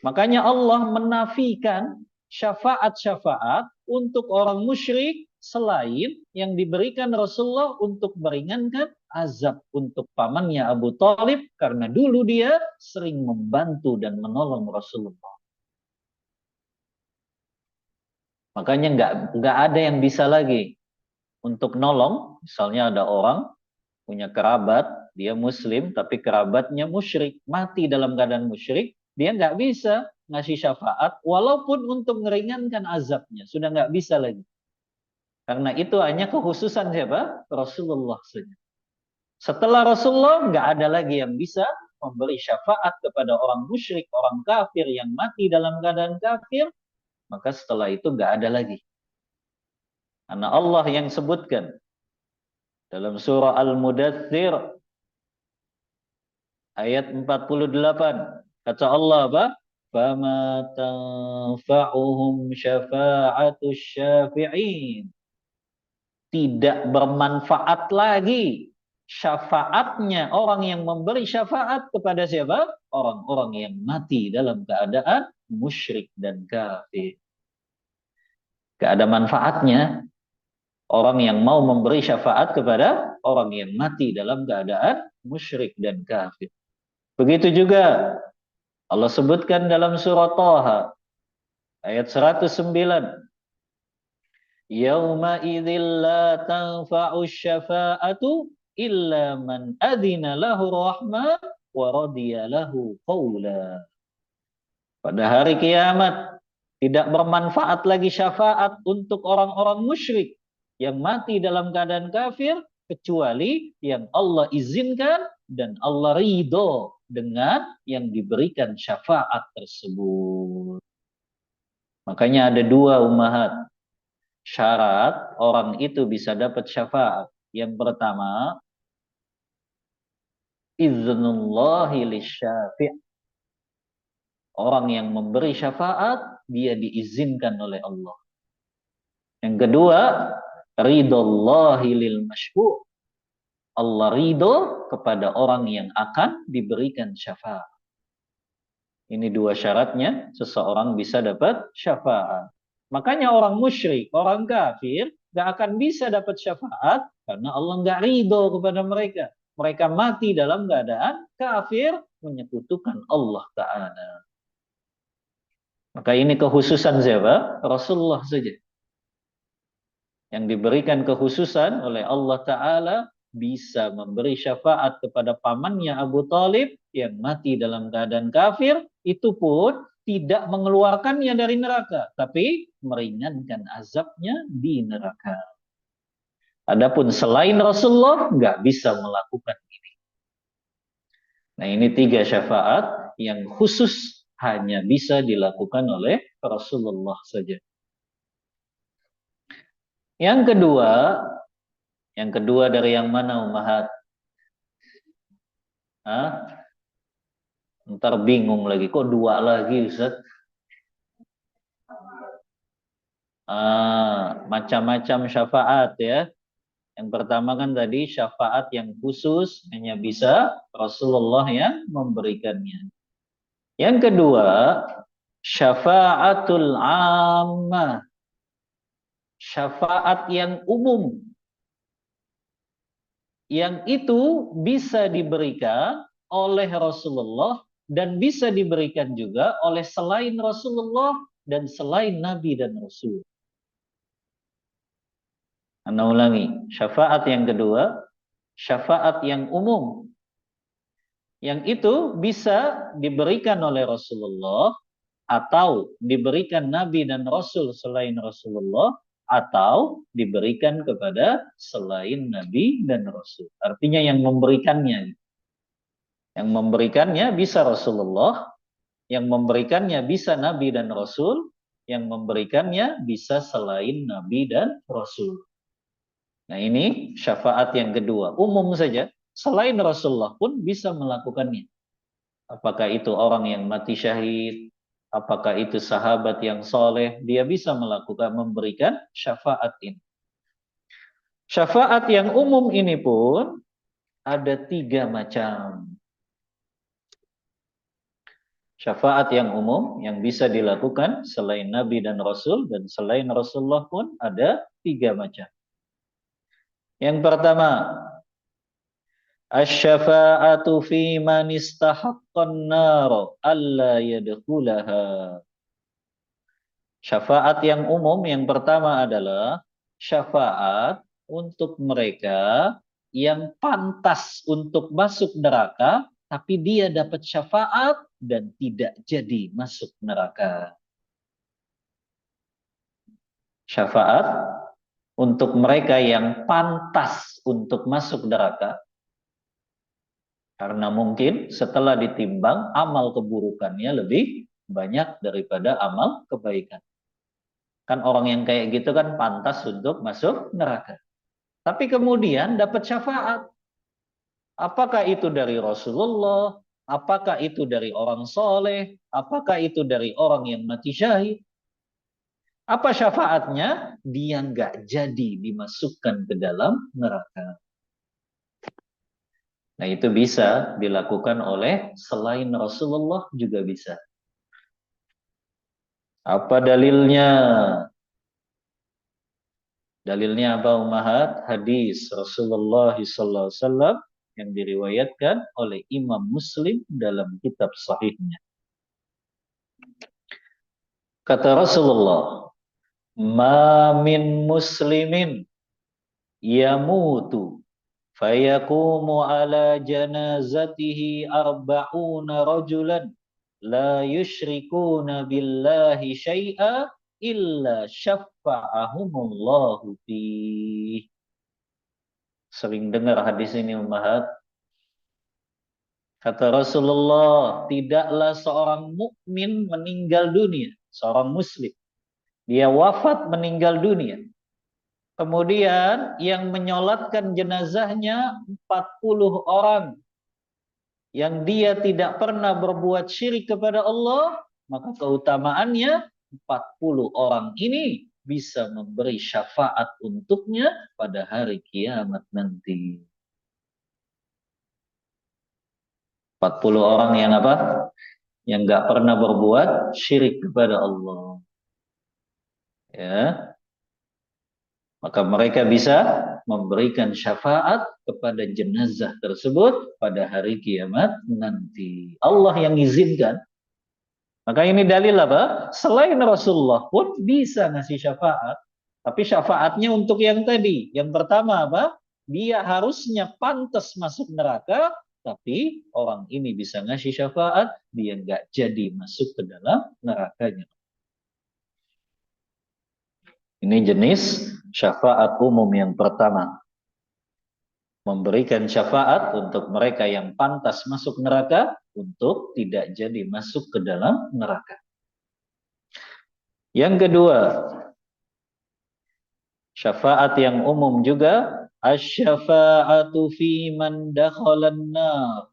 Makanya Allah menafikan syafaat-syafaat untuk orang musyrik selain yang diberikan Rasulullah untuk meringankan azab untuk pamannya Abu Thalib karena dulu dia sering membantu dan menolong Rasulullah. Makanya nggak ada yang bisa lagi untuk nolong. Misalnya ada orang punya kerabat, dia muslim tapi kerabatnya musyrik, mati dalam keadaan musyrik, dia nggak bisa ngasih syafaat walaupun untuk meringankan azabnya, sudah nggak bisa lagi. Karena itu hanya kekhususan siapa? Rasulullah saja. Setelah Rasulullah nggak ada lagi yang bisa memberi syafaat kepada orang musyrik, orang kafir yang mati dalam keadaan kafir, maka setelah itu nggak ada lagi. Karena Allah yang sebutkan dalam surah Al-Mudaththir ayat 48. Kata Allah apa? Fama tanfa'uhum syafa'atus syafi'in. Tidak bermanfaat lagi syafaatnya orang yang memberi syafaat kepada siapa? Orang-orang yang mati dalam keadaan musyrik dan kafir. Gak ada manfaatnya orang yang mau memberi syafaat kepada orang yang mati dalam keadaan musyrik dan kafir. Begitu juga Allah sebutkan dalam surah Thaha ayat 109. Yauma idzil la tanfa'u syafa'atu illa man adzina lahu rahman wa radiya lahu qawla. Pada hari kiamat tidak bermanfaat lagi syafaat untuk orang-orang musyrik yang mati dalam keadaan kafir kecuali yang Allah izinkan dan Allah ridho dengan yang diberikan syafaat tersebut. Makanya ada dua Ummahat syarat orang itu bisa dapat syafaat. Yang pertama, iznullahi lisyafi'. Orang yang memberi syafaat, dia diizinkan oleh Allah. Yang kedua, ridallahi lil masyfu'. Allah ridho kepada orang yang akan diberikan syafaat. Ini dua syaratnya seseorang bisa dapat syafaat. Makanya orang musyrik, orang kafir gak akan bisa dapat syafaat karena Allah gak ridho kepada mereka. Mereka mati dalam keadaan kafir menyekutukan Allah Ta'ala. Maka ini kekhususan siapa? Rasulullah saja. Yang diberikan kekhususan oleh Allah Ta'ala bisa memberi syafaat kepada pamannya Abu Thalib yang mati dalam keadaan kafir, itu pun tidak mengeluarkannya dari neraka, tapi meringankan azabnya di neraka. Adapun selain Rasulullah nggak bisa melakukan ini. Nah, ini 3 syafaat yang khusus hanya bisa dilakukan oleh Rasulullah saja. Yang kedua dari yang mana Ummahat? Hah? Ntar bingung lagi, kok dua lagi Ustaz? Macam-macam syafaat ya. Yang pertama kan tadi syafaat yang khusus hanya bisa Rasulullah yang memberikannya. Yang kedua, syafaatul ammah, syafaat yang umum. Yang itu bisa diberikan oleh Rasulullah dan bisa diberikan juga oleh selain Rasulullah dan selain Nabi dan Rasul. Anda ulangi, syafaat yang kedua, syafaat yang umum. Yang itu bisa diberikan oleh Rasulullah atau diberikan Nabi dan Rasul selain Rasulullah atau diberikan kepada selain Nabi dan Rasul. Artinya yang memberikannya. Yang memberikannya bisa Rasulullah, yang memberikannya bisa Nabi dan Rasul, yang memberikannya bisa selain Nabi dan Rasul. Nah ini syafaat yang kedua, umum saja. Selain Rasulullah pun bisa melakukannya. Apakah itu orang yang mati syahid, apakah itu sahabat yang soleh, dia bisa melakukan, memberikan syafaat ini. Syafaat yang umum ini pun ada 3 macam. Syafaat yang umum yang bisa dilakukan selain Nabi dan Rasul dan selain Rasulullah pun ada 3 macam. Yang pertama, asy-syafa'atu fi man istahaqqan nar alla yadkhulaha. Syafaat yang umum yang pertama adalah syafaat untuk mereka yang pantas untuk masuk neraka tapi dia dapat syafaat dan tidak jadi masuk neraka. Syafaat untuk mereka yang pantas untuk masuk neraka karena mungkin setelah ditimbang amal keburukannya lebih banyak daripada amal kebaikan. Kan orang yang kayak gitu kan pantas untuk masuk neraka. Tapi kemudian dapat syafaat. Apakah itu dari Rasulullah? Apakah itu dari orang soleh? Apakah itu dari orang yang mati syahid? Apa syafaatnya? Dia nggak jadi dimasukkan ke dalam neraka. Nah itu bisa dilakukan oleh selain Rasulullah juga bisa. Apa dalilnya? Dalilnya apa Ummahat? Hadis Rasulullah SAW yang diriwayatkan oleh Imam Muslim dalam kitab sahihnya. Kata Rasulullah, "Ma min muslimin yamutu fayaqumu ala janazatihi arba'una rajulan la yusyrikuna billahi syai'a illa syafa'ahumullahu fi." Sering dengar hadis ini Ummahat. Kata Rasulullah, tidaklah seorang mukmin meninggal dunia, seorang muslim. Dia wafat meninggal dunia. Kemudian yang menyolatkan jenazahnya 40 orang. Yang dia tidak pernah berbuat syirik kepada Allah, maka keutamaannya 40 orang ini bisa memberi syafaat untuknya pada hari kiamat nanti. 40 orang yang apa? Yang nggak pernah berbuat syirik kepada Allah. Ya. Maka mereka bisa memberikan syafaat kepada jenazah tersebut pada hari kiamat nanti. Allah yang izinkan. Maka ini dalil apa? Selain Rasulullah pun bisa ngasih syafaat. Tapi syafaatnya untuk yang tadi. Yang pertama apa? Dia harusnya pantas masuk neraka, tapi orang ini bisa ngasih syafaat, dia nggak jadi masuk ke dalam nerakanya. Ini jenis syafaat umum yang pertama. Memberikan syafaat untuk mereka yang pantas masuk neraka untuk tidak jadi masuk ke dalam neraka. Yang kedua, Syafaat yang umum juga, asy-syafa'atu fi man dakhalan nar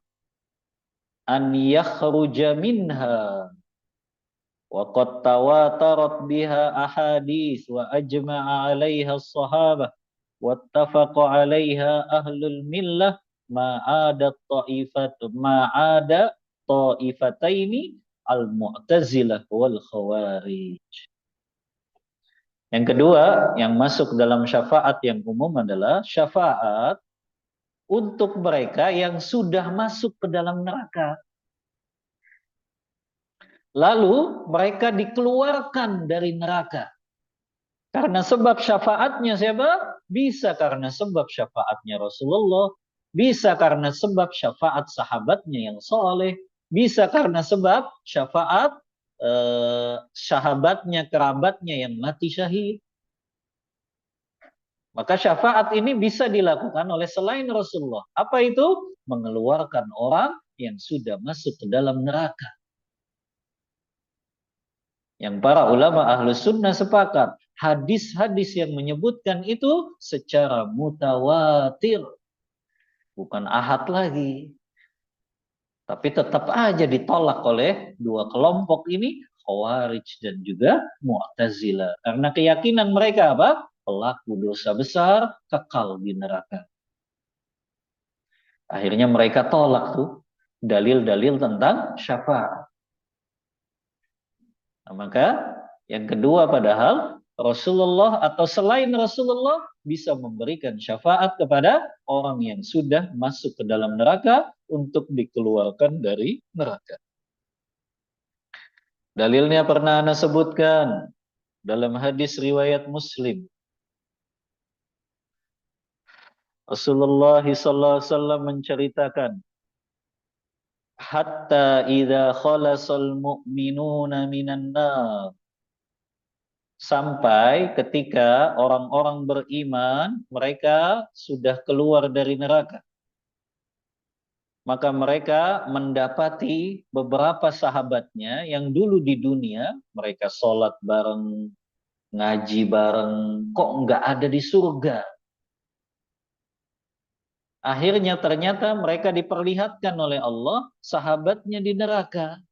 an yakhruja minha wa qad tawatarat biha ahadits wa ajma'a 'alaiha as-sahabah wattafaqa 'alaiha ahlul millah ma'ada ta'ifataini al-mu'tazilah wal khawarij. Yang kedua, yang masuk dalam syafaat yang umum adalah syafaat untuk mereka yang sudah masuk ke dalam neraka. Lalu mereka dikeluarkan dari neraka. Karena sebab syafaatnya siapa? Bisa karena sebab syafaatnya Rasulullah. Bisa karena sebab syafaat sahabatnya yang soleh. Bisa karena sebab syafaat sahabatnya, kerabatnya yang mati syahid. Maka syafaat ini bisa dilakukan oleh selain Rasulullah. Apa itu? Mengeluarkan orang yang sudah masuk ke dalam neraka. Yang para ulama ahlus sunnah sepakat, hadis-hadis yang menyebutkan itu secara mutawatir, bukan ahad lagi. Tapi tetap aja ditolak oleh dua kelompok ini, Khawarij dan juga Mu'tazilah. Karena keyakinan mereka apa? Pelaku dosa besar kekal di neraka. Akhirnya mereka tolak tuh dalil-dalil tentang syafaat. Nah, maka yang kedua padahal Rasulullah atau selain Rasulullah bisa memberikan syafaat kepada orang yang sudah masuk ke dalam neraka untuk dikeluarkan dari neraka. Dalilnya pernah Anda sebutkan dalam hadis riwayat Muslim. Rasulullah SAW menceritakan, hatta idza khalasal mu'minuna minan nar, sampai ketika orang-orang beriman mereka sudah keluar dari neraka, maka mereka mendapati beberapa sahabatnya yang dulu di dunia mereka sholat bareng, ngaji bareng, kok nggak ada di surga. Akhirnya ternyata mereka diperlihatkan oleh Allah sahabatnya di neraka.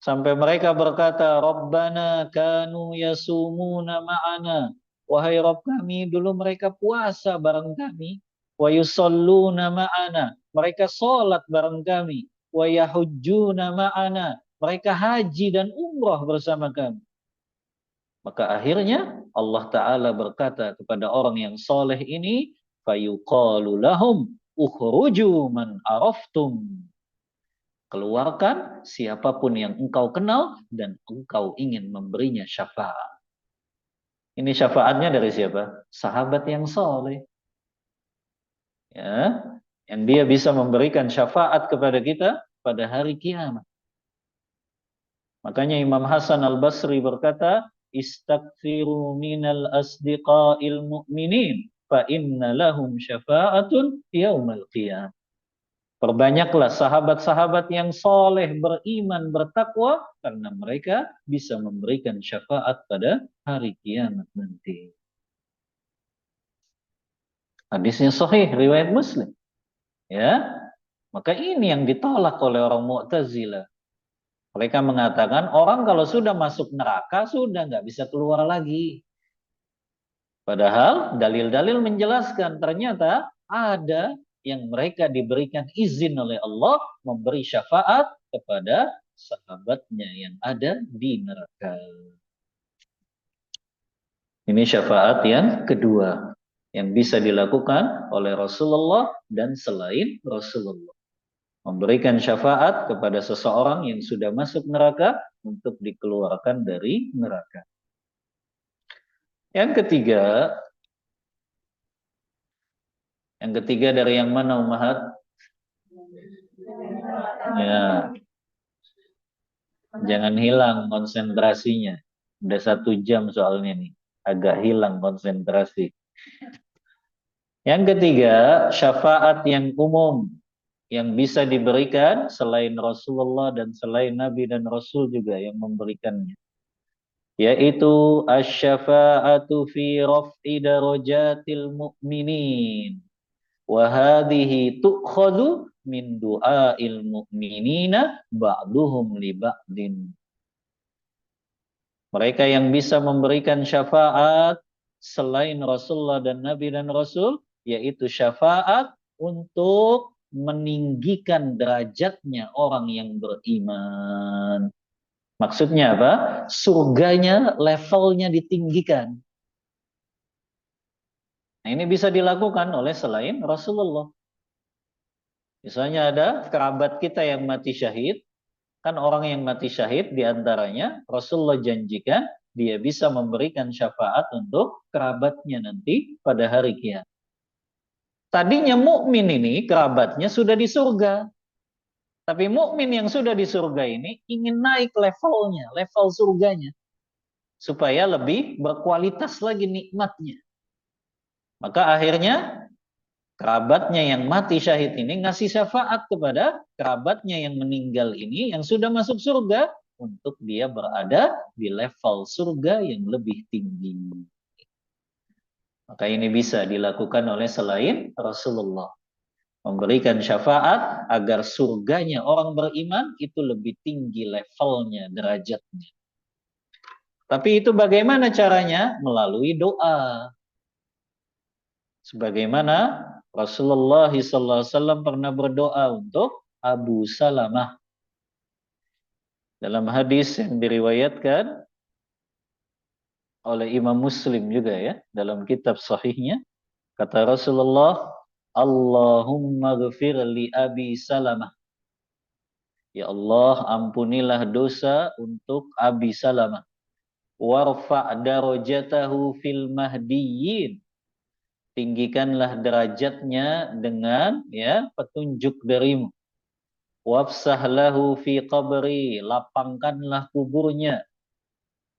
Sampai mereka berkata, Rabbana kanu yasumuna ma'ana. Wahai Rabb kami, dulu mereka puasa bareng kami. Wa yusalluna ma'ana. Mereka sholat bareng kami. Wa yahujjuna ma'ana. Mereka haji dan umrah bersama kami. Maka akhirnya Allah Ta'ala berkata kepada orang yang soleh ini, fayuqalu lahum ukhruju man araftum. Keluarkan siapapun yang engkau kenal dan engkau ingin memberinya syafaat. Ini syafaatnya dari siapa? Sahabat yang soleh. Ya, yang dia bisa memberikan syafaat kepada kita pada hari kiamat. Makanya Imam Hasan Al-Basri berkata, istaghfiru minal asdiqa'il mu'minin fa inna lahum syafa'atun yaumal qiyamah. Perbanyaklah sahabat-sahabat yang soleh, beriman, bertakwa, karena mereka bisa memberikan syafaat pada hari kiamat nanti. Hadisnya sahih, riwayat Muslim. Ya, maka ini yang ditolak oleh orang Mu'tazilah. Mereka mengatakan orang kalau sudah masuk neraka sudah nggak bisa keluar lagi. Padahal dalil-dalil menjelaskan ternyata ada yang mereka diberikan izin oleh Allah memberi syafaat kepada sahabatnya yang ada di neraka. Ini syafaat yang kedua yang bisa dilakukan oleh Rasulullah dan selain Rasulullah. Memberikan syafaat kepada seseorang yang sudah masuk neraka untuk dikeluarkan dari neraka. Yang ketiga dari yang mana Ummahat? Ya, jangan hilang konsentrasinya. Udah 1 jam soalnya nih, agak hilang konsentrasi. Yang ketiga, syafaat yang umum yang bisa diberikan selain Rasulullah dan selain Nabi dan Rasul juga yang memberikannya. yaitu asy-syafa'atu fi raf'i darajatil mu'minin wa hadhihi tu'khadhu min du'ail mu'minina ba'duhum li ba'din. Mereka yang bisa memberikan syafaat selain Rasulullah dan Nabi dan Rasul, yaitu syafaat untuk meninggikan derajatnya orang yang beriman. Maksudnya apa? Surganya levelnya ditinggikan. Nah, ini bisa dilakukan oleh selain Rasulullah. Misalnya ada kerabat kita yang mati syahid, kan orang yang mati syahid diantaranya Rasulullah janjikan dia bisa memberikan syafaat untuk kerabatnya nanti pada hari kiamat. Tadinya mukmin ini kerabatnya sudah di surga. Tapi mukmin yang sudah di surga ini ingin naik levelnya, level surganya. Supaya lebih berkualitas lagi nikmatnya. Maka akhirnya kerabatnya yang mati syahid ini ngasih syafaat kepada kerabatnya yang meninggal ini yang sudah masuk surga untuk dia berada di level surga yang lebih tinggi. Maka ini bisa dilakukan oleh selain Rasulullah. Memberikan syafaat agar surganya orang beriman itu lebih tinggi levelnya, derajatnya. Tapi itu bagaimana caranya? Melalui doa. Sebagaimana Rasulullah SAW pernah berdoa untuk Abu Salamah. Dalam hadis yang diriwayatkan oleh Imam Muslim juga ya, dalam kitab sahihnya, kata Rasulullah, Allahumma ghafir li Abi Salamah. Ya Allah, ampunilah dosa untuk Abi Salamah. Warfa' darajatahu fil mahdiyyin. Tinggikanlah derajatnya dengan ya petunjuk darimu. Wafsah lahu fi qabri, lapangkanlah kuburnya.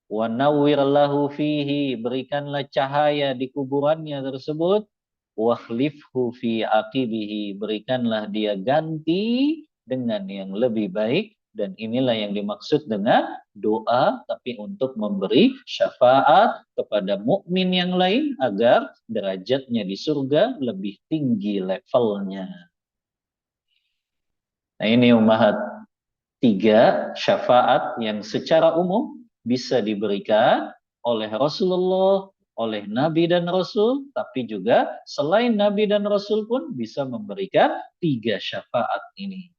Wa nawwir lahu fihi, berikanlah cahaya di kuburannya tersebut. Wakhlifhu fi aqibihi, berikanlah dia ganti dengan yang lebih baik. Dan inilah yang dimaksud dengan doa, tapi untuk memberi syafaat kepada mukmin yang lain agar derajatnya di surga lebih tinggi levelnya. Nah ini ummahat, 3 syafaat yang secara umum bisa diberikan oleh Rasulullah, oleh Nabi dan Rasul, tapi juga selain Nabi dan Rasul pun bisa memberikan 3 syafaat ini.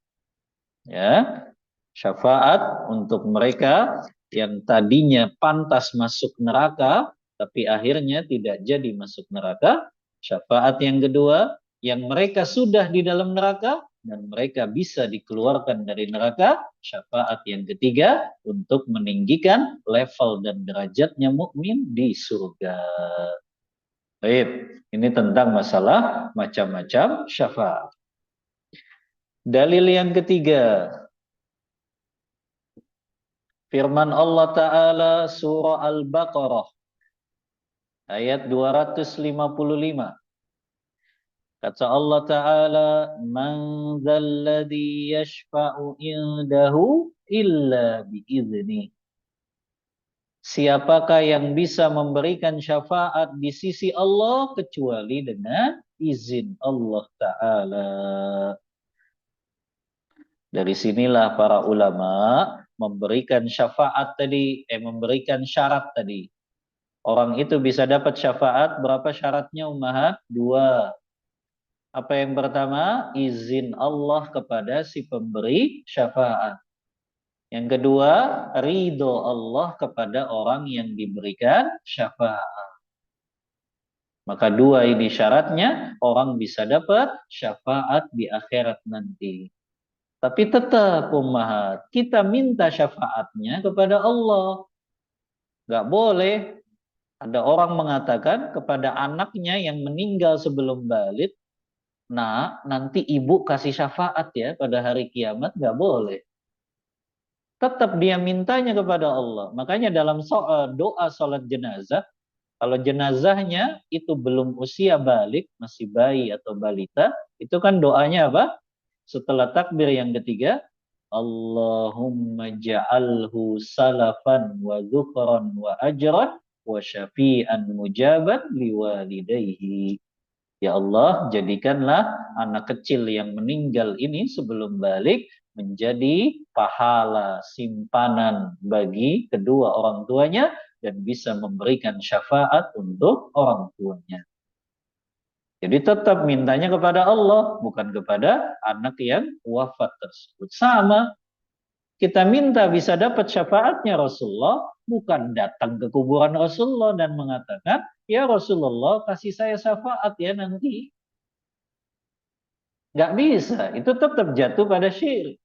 Ya, syafaat untuk mereka yang tadinya pantas masuk neraka, tapi akhirnya tidak jadi masuk neraka. Syafaat yang kedua, yang mereka sudah di dalam neraka, dan mereka bisa dikeluarkan dari neraka. Syafaat yang ketiga, untuk meninggikan level dan derajatnya mukmin di surga. Baik, ini tentang masalah macam-macam syafaat. Dalil yang ketiga, firman Allah Ta'ala surah Al-Baqarah ayat 255. Kata Allah Ta'ala, Man dzalladzi yashfa'u indahu illa bi'izni. Siapakah yang bisa memberikan syafaat di sisi Allah kecuali dengan izin Allah Ta'ala. Dari sinilah para ulama memberikan syafaat tadi, memberikan syarat tadi. Orang itu bisa dapat syafaat, berapa syaratnya ummahat? 2. Apa yang pertama? Izin Allah kepada si pemberi syafaat. Yang kedua, ridho Allah kepada orang yang diberikan syafaat. Maka 2 ini syaratnya, orang bisa dapat syafaat di akhirat nanti. Tapi tetap ummahat, kita minta syafaatnya kepada Allah. Gak boleh ada orang mengatakan kepada anaknya yang meninggal sebelum balik, nah nanti ibu kasih syafaat ya pada hari kiamat, gak boleh. Tetap dia mintanya kepada Allah. Makanya dalam doa sholat jenazah, kalau jenazahnya itu belum usia balik, masih bayi atau balita, itu kan doanya apa? Setelah takbir yang ketiga, Allahumma ja'alhu salafan wa dzukran wa ajran wa syafi'an mujaban liwalidayhi. Ya Allah, jadikanlah anak kecil yang meninggal ini sebelum balik menjadi pahala simpanan bagi kedua orang tuanya dan bisa memberikan syafaat untuk orang tuanya. Jadi tetap mintanya kepada Allah, bukan kepada anak yang wafat tersebut. Sama, kita minta bisa dapat syafaatnya Rasulullah, bukan datang ke kuburan Rasulullah dan mengatakan, ya Rasulullah kasih saya syafaat ya nanti. Nggak bisa, itu tetap jatuh pada syirik.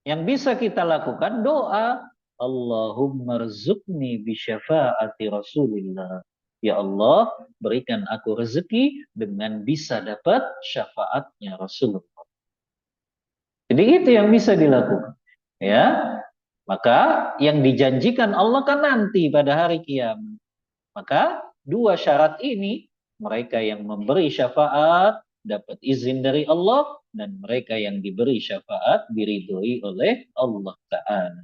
Yang bisa kita lakukan doa, Allahumma rzuqni bi syafaati Rasulillah. Ya Allah, berikan aku rezeki dengan bisa dapat syafaatnya Rasulullah. Jadi itu yang bisa dilakukan. Ya, maka yang dijanjikan Allah kan nanti pada hari kiamat. Maka dua syarat ini, mereka yang memberi syafaat dapat izin dari Allah dan mereka yang diberi syafaat diridhoi oleh Allah Ta'ala.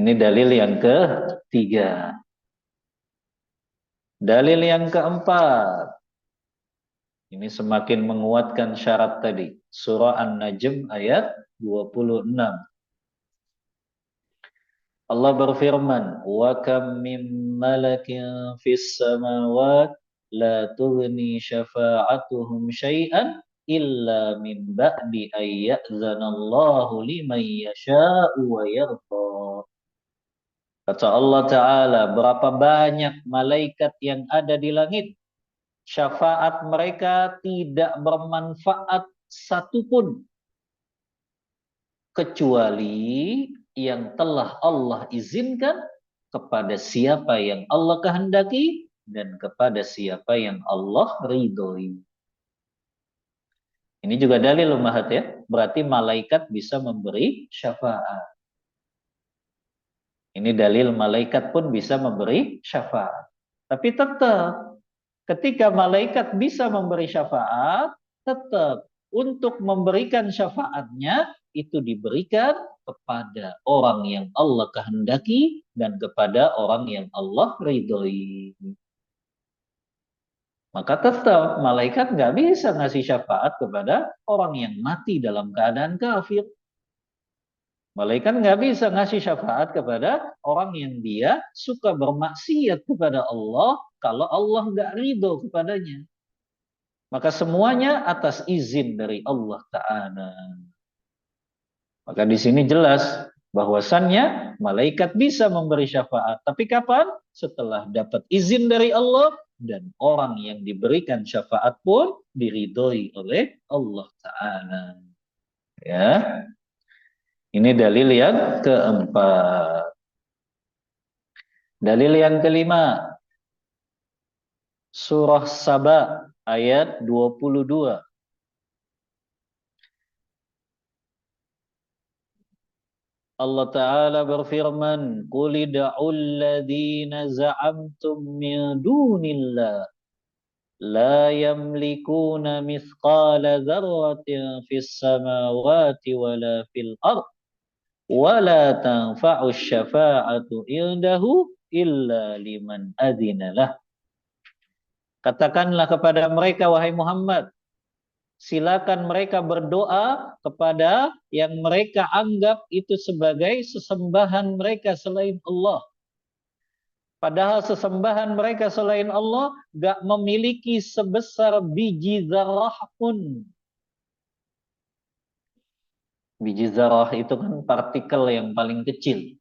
Ini dalil yang ketiga. Dalil yang keempat. Ini semakin menguatkan syarat tadi. Surah An-Najm ayat 26. Allah berfirman, "Wa kam min malakin fis samawati la tughni syafa'atuhum syai'an illa min ba'di ay ya'zanallahu liman yasha'u wa yarda." Kata Allah Ta'ala, berapa banyak malaikat yang ada di langit, syafaat mereka tidak bermanfaat satupun kecuali yang telah Allah izinkan kepada siapa yang Allah kehendaki dan kepada siapa yang Allah ridhoi. Ini juga dalil ummahat ya, berarti malaikat bisa memberi syafaat. Ini dalil malaikat pun bisa memberi syafaat. Tapi tetap ketika malaikat bisa memberi syafaat, tetap untuk memberikan syafaatnya itu diberikan kepada orang yang Allah kehendaki dan kepada orang yang Allah ridhoi. Maka tetap malaikat nggak bisa ngasih syafaat kepada orang yang mati dalam keadaan kafir. Malaikat nggak bisa ngasih syafaat kepada orang yang dia suka bermaksiat kepada Allah kalau Allah nggak ridho kepadanya. Maka semuanya atas izin dari Allah Ta'ala. Maka di sini jelas bahwasannya malaikat bisa memberi syafaat. Tapi kapan? Setelah dapat izin dari Allah dan orang yang diberikan syafaat pun diridhoi oleh Allah Ta'ala. Ya. Ini dalil yang keempat. Dalil yang kelima. Surah Saba ayat 22. Allah Ta'ala berfirman, "Qul id'ul ladzina za'amtum min dunillah la yamlikuna mithqala dzarratin fis samawati wala fil ard wala tanfa'u syafa'atu indahu illa liman adzina lah." Katakanlah kepada mereka, wahai Muhammad, silakan mereka berdoa kepada yang mereka anggap itu sebagai sesembahan mereka selain Allah. Padahal sesembahan mereka selain Allah gak memiliki sebesar biji zarah pun. Biji zarah itu kan partikel yang paling kecil.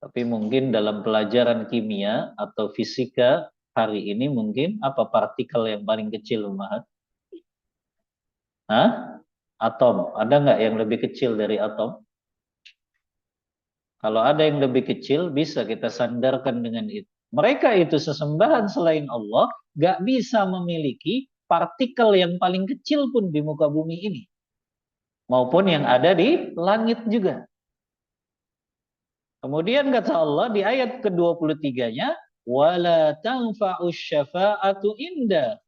Tapi mungkin dalam pelajaran kimia atau fisika hari ini mungkin apa partikel yang paling kecil, Umahat? Hah? Atom. Ada nggak yang lebih kecil dari atom? Kalau ada yang lebih kecil, bisa kita sandarkan dengan itu. Mereka itu sesembahan selain Allah, nggak bisa memiliki partikel yang paling kecil pun di muka bumi ini. Maupun yang ada di langit juga. Kemudian kata Allah di ayat ke-23-nya, وَلَا تَنْفَعُ الشَّفَاءَةُ إِنْدَهُ.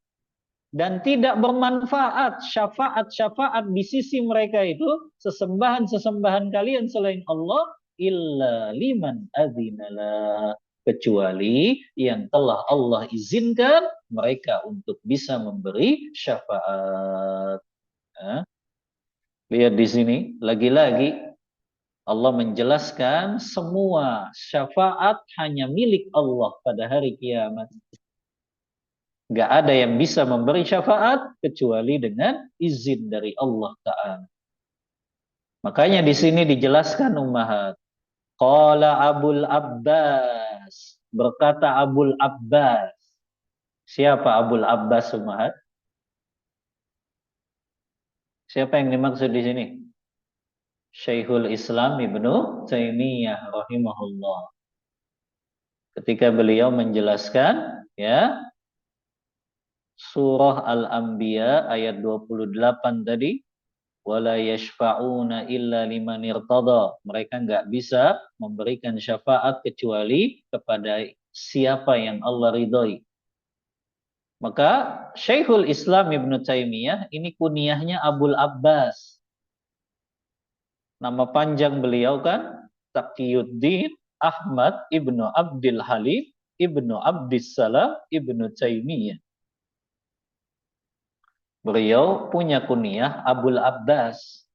dan tidak bermanfaat syafaat-syafaat di sisi mereka itu, sesembahan-sesembahan kalian selain Allah, illa liman adzinala, kecuali yang telah Allah izinkan mereka untuk bisa memberi syafaat. Nah, lihat di sini lagi-lagi Allah menjelaskan semua syafaat hanya milik Allah pada hari kiamat. Gak ada yang bisa memberi syafaat kecuali dengan izin dari Allah Ta'ala. Makanya di sini dijelaskan ummahat. Qala Abul Abbas. Berkata Abul Abbas. Siapa Abul Abbas ummahat? Siapa yang dimaksud di sini? Syekhul Islam Ibnu Taimiyah rahimahullah. Ketika beliau menjelaskan ya surah Al-Anbiya ayat 28 tadi, wala yashfa'una illa liman irtada. Mereka nggak bisa memberikan syafaat kecuali kepada siapa yang Allah ridhoi. Maka Syekhul Islam Ibnu Taimiyah ini kunyahnya Abul Abbas. Nama panjang beliau kan Taqiyuddin Ahmad Ibnu Abdul Halim Ibnu Abdissalam Ibnu Taimiyah. Beliau punya kunyah Abul Abbas.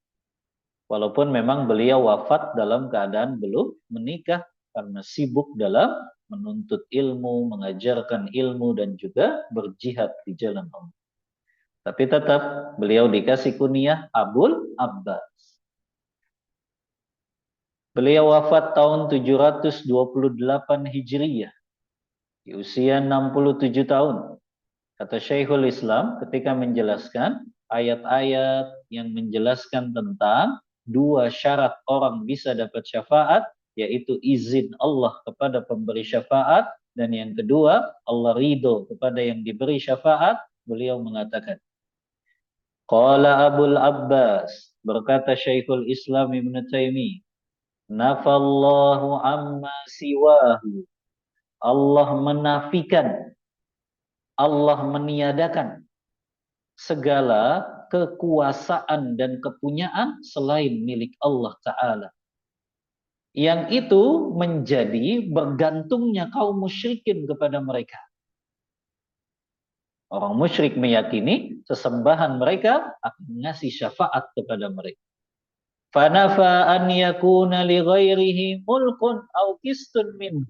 Walaupun memang beliau wafat dalam keadaan belum menikah karena sibuk dalam menuntut ilmu, mengajarkan ilmu dan juga berjihad di jalan Allah. Tapi tetap beliau dikasih kunyah Abul Abbas. Beliau wafat tahun 728 Hijriyah di usia 67 tahun. Kata Syekhul Islam ketika menjelaskan ayat-ayat yang menjelaskan tentang dua syarat orang bisa dapat syafaat, yaitu izin Allah kepada pemberi syafaat, dan yang kedua Allah ridho kepada yang diberi syafaat. Beliau mengatakan, Qala Abul Abbas, berkata Syekhul Islam Ibn Taimiyah, nafallahu amma siwahu, Allah menafikan, Allah meniadakan segala kekuasaan dan kepunyaan selain milik Allah Ta'ala. Yang itu menjadi bergantungnya kaum musyrikin kepada mereka. Orang musyrik meyakini sesembahan mereka akan ngasih syafaat kepada mereka. Fanafa an yakuna li ghairihi mulkun au qistun minhu.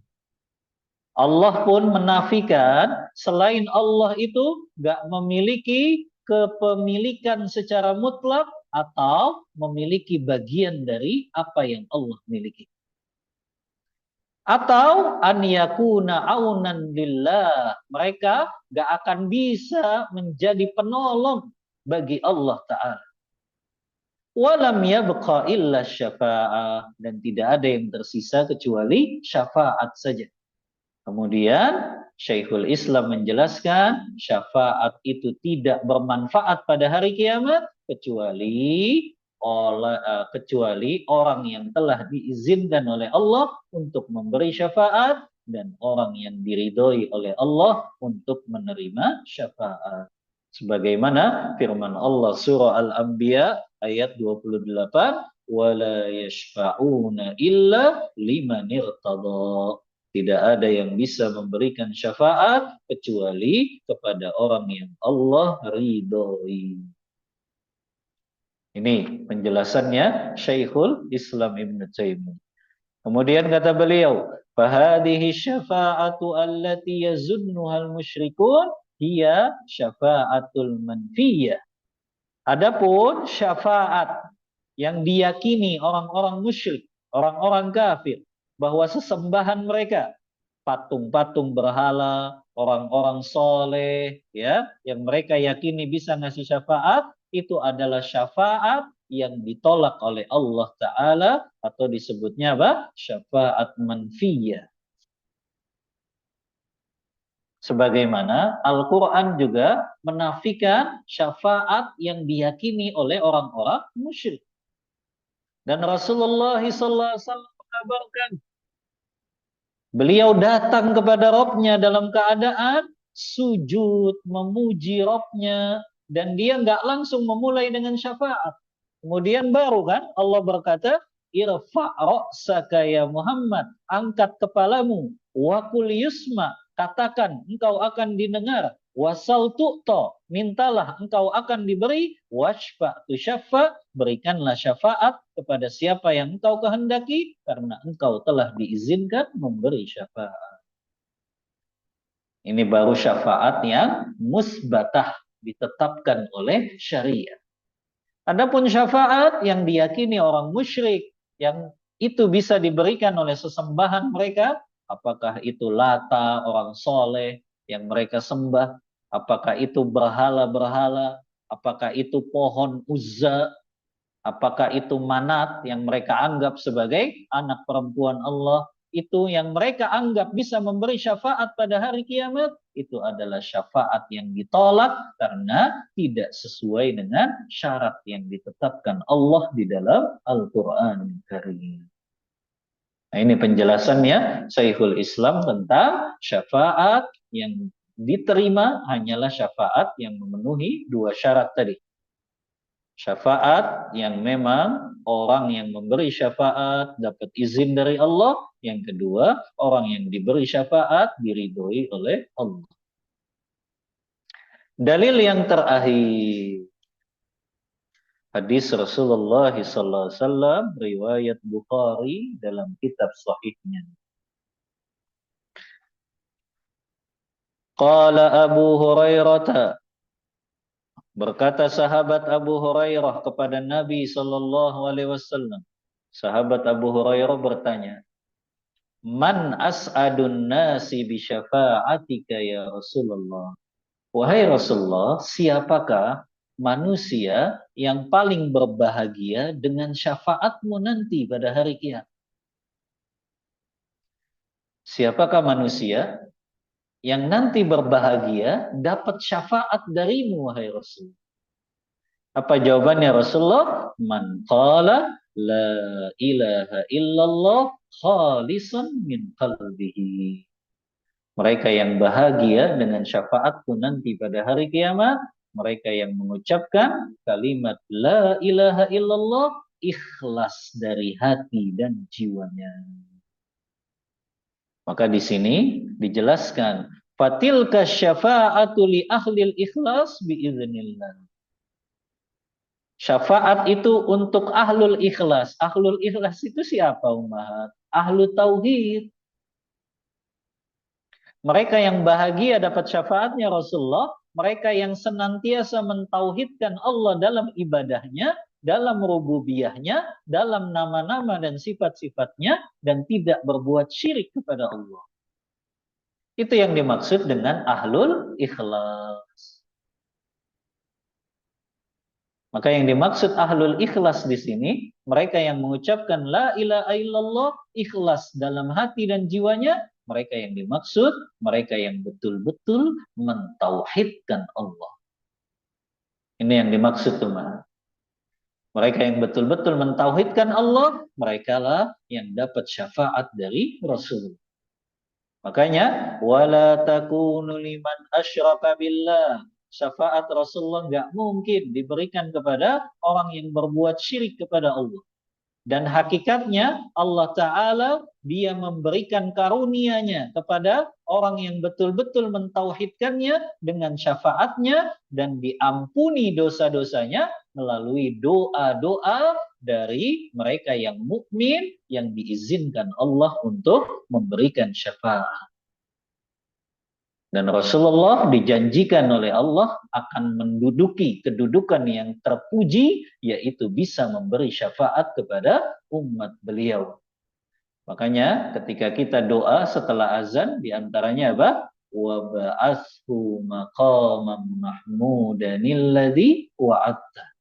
Allah pun menafikan selain Allah itu gak memiliki kepemilikan secara mutlak atau memiliki bagian dari apa yang Allah miliki. Atau an yakuna aunan lillah, mereka gak akan bisa menjadi penolong bagi Allah Ta'ala. Walam yabqa illa syafa'ah, dan tidak ada yang tersisa kecuali syafaat saja. Kemudian Syekhul Islam menjelaskan syafaat itu tidak bermanfaat pada hari kiamat kecuali orang yang telah diizinkan oleh Allah untuk memberi syafaat dan orang yang diridhoi oleh Allah untuk menerima syafaat. Sebagaimana firman Allah surah Al-Anbiya ayat 28, wala yashfa'una illa liman irtada. Tidak ada yang bisa memberikan syafaat kecuali kepada orang yang Allah ridhoi. Ini penjelasannya Syekhul Islam Ibn Taimiyah. Kemudian kata beliau, fahadihi syafa'atu allati yazunnuhal musyrikun hiya syafa'atul manfiyah. Adapun syafaat yang diyakini orang-orang musyrik, orang-orang kafir, bahwa sesembahan mereka, patung-patung berhala, orang-orang soleh, ya, yang mereka yakini bisa ngasih syafaat, itu adalah syafaat yang ditolak oleh Allah Ta'ala, atau disebutnya apa? Syafaat manfiyah. Sebagaimana Al-Quran juga menafikan syafaat yang diyakini oleh orang-orang musyrik. Dan Rasulullah SAW mengabarkan, beliau datang kepada Rabbnya dalam keadaan sujud, memuji Rabbnya, dan dia nggak langsung memulai dengan syafaat. Kemudian baru kan Allah berkata, irfa' ra'saka ya Muhammad, angkat kepalamu, wa qul yusma, katakan engkau akan didengar, wasal tu'to, mintalah engkau akan diberi, washfa' tusyaffa, berikanlah syafaat kepada siapa yang engkau kehendaki, karena engkau telah diizinkan memberi syafaat. Ini baru syafaat yang musbatah, ditetapkan oleh syariat. Adapun syafaat yang diyakini orang musyrik, yang itu bisa diberikan oleh sesembahan mereka, apakah itu Lata, orang soleh yang mereka sembah, apakah itu berhala-berhala, apakah itu pohon Uzza, apakah itu Manat yang mereka anggap sebagai anak perempuan Allah, itu yang mereka anggap bisa memberi syafaat pada hari kiamat, itu adalah syafaat yang ditolak karena tidak sesuai dengan syarat yang ditetapkan Allah di dalam Al-Quran Karim. Nah, ini penjelasannya Syekhul Islam tentang syafaat yang diterima hanyalah syafaat yang memenuhi dua syarat tadi. Syafaat yang memang orang yang memberi syafaat dapat izin dari Allah. Yang kedua, orang yang diberi syafaat diridhoi oleh Allah. Dalil yang terakhir, hadis Rasulullah SAW riwayat Bukhari dalam kitab sahihnya. Qala Abu Hurairah, berkata sahabat Abu Hurairah kepada Nabi SAW. Sahabat Abu Hurairah bertanya, Man as'adun nasi bi syafa'atika ya Rasulullah. Wahai Rasulullah, siapakah manusia yang paling berbahagia dengan syafaatmu nanti pada hari kiamat? Siapakah manusia yang nanti berbahagia dapat syafaat darimu, wahai Rasul? Apa jawabannya Rasulullah? Man qala la ilaha illallah khalisan min qalbihi. Mereka yang bahagia dengan syafaatku nanti pada hari kiamat, mereka yang mengucapkan kalimat la ilaha illallah ikhlas dari hati dan jiwanya. Maka di sini dijelaskan fatilka syafa'atu li ahlil ikhlas biiznillah. Syafaat itu untuk ahlul ikhlas. Ahlul ikhlas itu siapa umat? Ahlu tauhid. Mereka yang bahagia dapat syafaatnya Rasulullah, mereka yang senantiasa mentauhidkan Allah dalam ibadahnya, dalam rububiyahnya, dalam nama-nama dan sifat-sifatnya, dan tidak berbuat syirik kepada Allah. Itu yang dimaksud dengan ahlul ikhlas. Maka yang dimaksud ahlul ikhlas di sini, mereka yang mengucapkan la ilaha illallah ikhlas dalam hati dan jiwanya, mereka yang dimaksud, mereka yang betul-betul mentauhidkan Allah. Ini yang dimaksud teman. Mereka yang betul-betul mentauhidkan Allah, mereka lah yang dapat syafaat dari Rasul. Makanya, wala takunu liman asyraka billah. Syafaat Rasulullah nggak mungkin diberikan kepada orang yang berbuat syirik kepada Allah. Dan hakikatnya Allah Ta'ala dia memberikan karunia-Nya kepada orang yang betul-betul mentauhidkannya dengan syafaatnya dan diampuni dosa-dosanya melalui doa-doa dari mereka yang mukmin yang diizinkan Allah untuk memberikan syafaat. Dan Rasulullah dijanjikan oleh Allah akan menduduki kedudukan yang terpuji, yaitu bisa memberi syafaat kepada umat beliau. Makanya ketika kita doa setelah azan, diantaranya apa? Wa ba'athu maqaman mahmudanil ladzi wa'adta.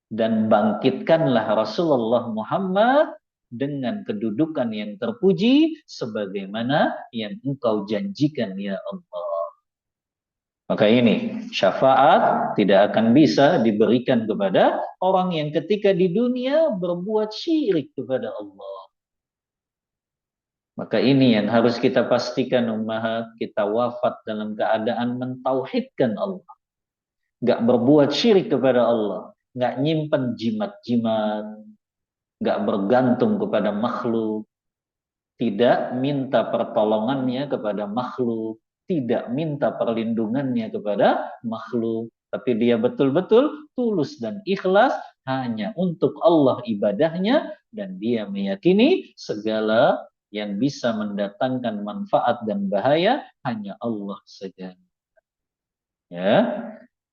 Dan bangkitkanlah Rasulullah Muhammad dengan kedudukan yang terpuji sebagaimana yang engkau janjikan ya Allah. Maka ini syafaat tidak akan bisa diberikan kepada orang yang ketika di dunia berbuat syirik kepada Allah. Maka ini yang harus kita pastikan ummahat, kita wafat dalam keadaan mentauhidkan Allah. Nggak berbuat syirik kepada Allah. Nggak nyimpen jimat-jimat. Nggak bergantung kepada makhluk. Tidak minta pertolongannya kepada makhluk. Tidak minta perlindungannya kepada makhluk. Tapi dia betul-betul tulus dan ikhlas hanya untuk Allah ibadahnya. Dan dia meyakini segala yang bisa mendatangkan manfaat dan bahaya hanya Allah saja. Ya,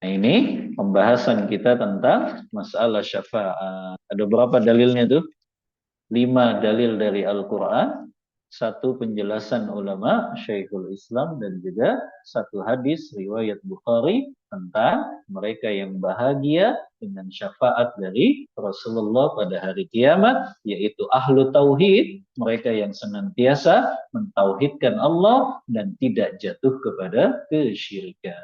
nah ini pembahasan kita tentang masalah syafaat. Ada berapa dalilnya tuh? 5 dalil dari Al-Quran, 1 penjelasan ulama Syekhul Islam, dan juga 1 hadis riwayat Bukhari tentang mereka yang bahagia dengan syafaat dari Rasulullah pada hari kiamat, yaitu ahlu tauhid, mereka yang senantiasa mentauhidkan Allah dan tidak jatuh kepada kesyirikan.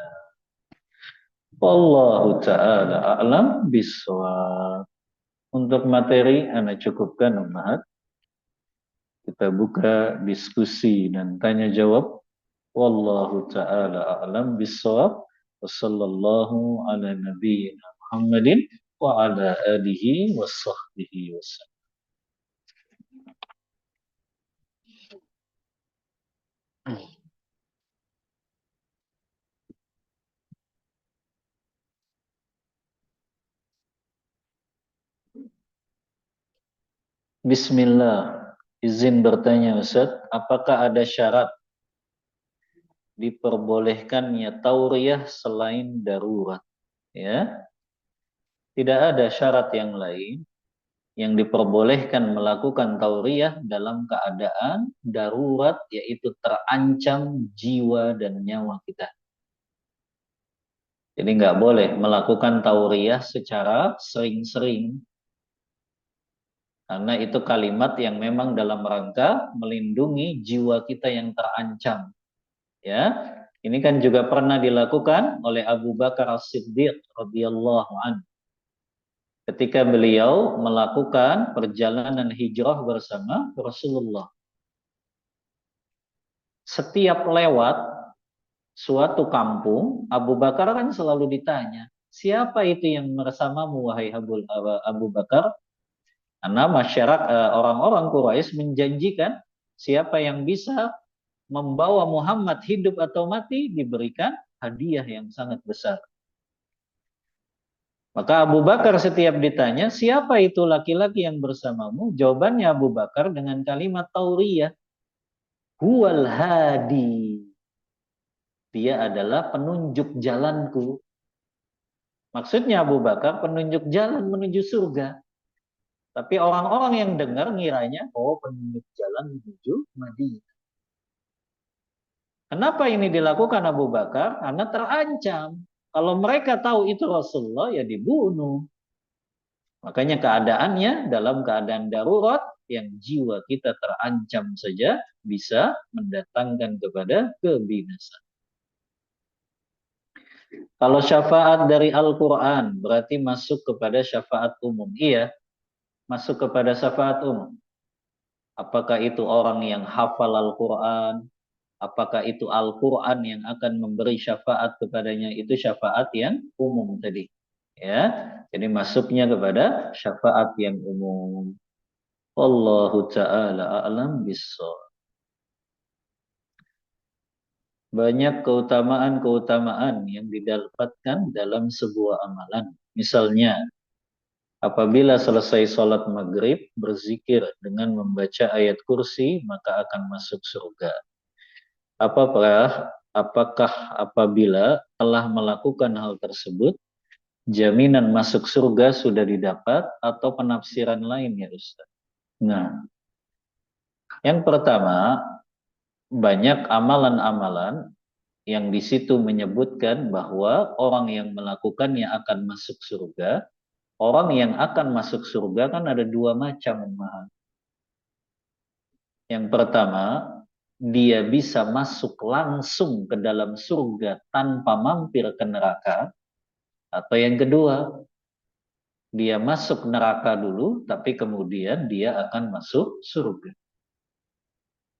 Wallahu ta'ala a'lam bisawab. Untuk materi Anda cukupkan Ummahat. Kita buka diskusi dan tanya jawab. Wallahu ta'ala a'lam bisawab. Wassallallahu ala nabiyyina Muhammadin wa ala alihi wa sahbihi wasallam. Bismillah. Izin bertanya Ustaz, apakah ada syarat diperbolehkannya tauriyah selain darurat? Ya, tidak ada syarat yang lain yang diperbolehkan melakukan tauriyah dalam keadaan darurat, yaitu terancam jiwa dan nyawa kita. Jadi nggak boleh melakukan tauriyah secara sering-sering, karena itu kalimat yang memang dalam rangka melindungi jiwa kita yang terancam. Ya, ini kan juga pernah dilakukan oleh Abu Bakar As-Siddiq radhiyallahu anhu ketika beliau melakukan perjalanan hijrah bersama Rasulullah. Setiap lewat suatu kampung, Abu Bakar kan selalu ditanya, siapa itu yang bersamamu wahai Abu Bakar? Karena masyarakat orang-orang Quraisy menjanjikan siapa yang bisa membawa Muhammad hidup atau mati diberikan hadiah yang sangat besar. Maka Abu Bakar setiap ditanya, siapa itu laki-laki yang bersamamu? Jawabannya Abu Bakar dengan kalimat tauriyah. Huwal hadi. Dia adalah penunjuk jalanku. Maksudnya Abu Bakar penunjuk jalan menuju surga. Tapi orang-orang yang dengar ngiranya, oh penunjuk jalan menuju Madinah. Kenapa ini dilakukan Abu Bakar? Karena terancam. Kalau mereka tahu itu Rasulullah, ya dibunuh. Makanya keadaannya dalam keadaan darurat, yang jiwa kita terancam saja bisa mendatangkan kepada kebinasan. Kalau syafaat dari Al-Quran berarti masuk kepada syafaat umum. Iya, masuk kepada syafaat umum. Apakah itu orang yang hafal Al-Quran? Apakah itu Al-Quran yang akan memberi syafaat kepadanya? Itu syafaat yang umum tadi. Ya, jadi masuknya kepada syafaat yang umum. Wallahu ta'ala a'lam bissawab. Banyak keutamaan-keutamaan yang didapatkan dalam sebuah amalan. Misalnya, apabila selesai sholat maghrib, berzikir dengan membaca ayat kursi, maka akan masuk surga. Apakah apabila telah melakukan hal tersebut, jaminan masuk surga sudah didapat atau penafsiran lain ya Ustaz? Nah, yang pertama, banyak amalan-amalan yang di situ menyebutkan bahwa orang yang melakukannya akan masuk surga. Orang yang akan masuk surga kan ada 2 macam. Yang pertama, dia bisa masuk langsung ke dalam surga tanpa mampir ke neraka. Atau yang kedua, dia masuk neraka dulu, tapi kemudian dia akan masuk surga.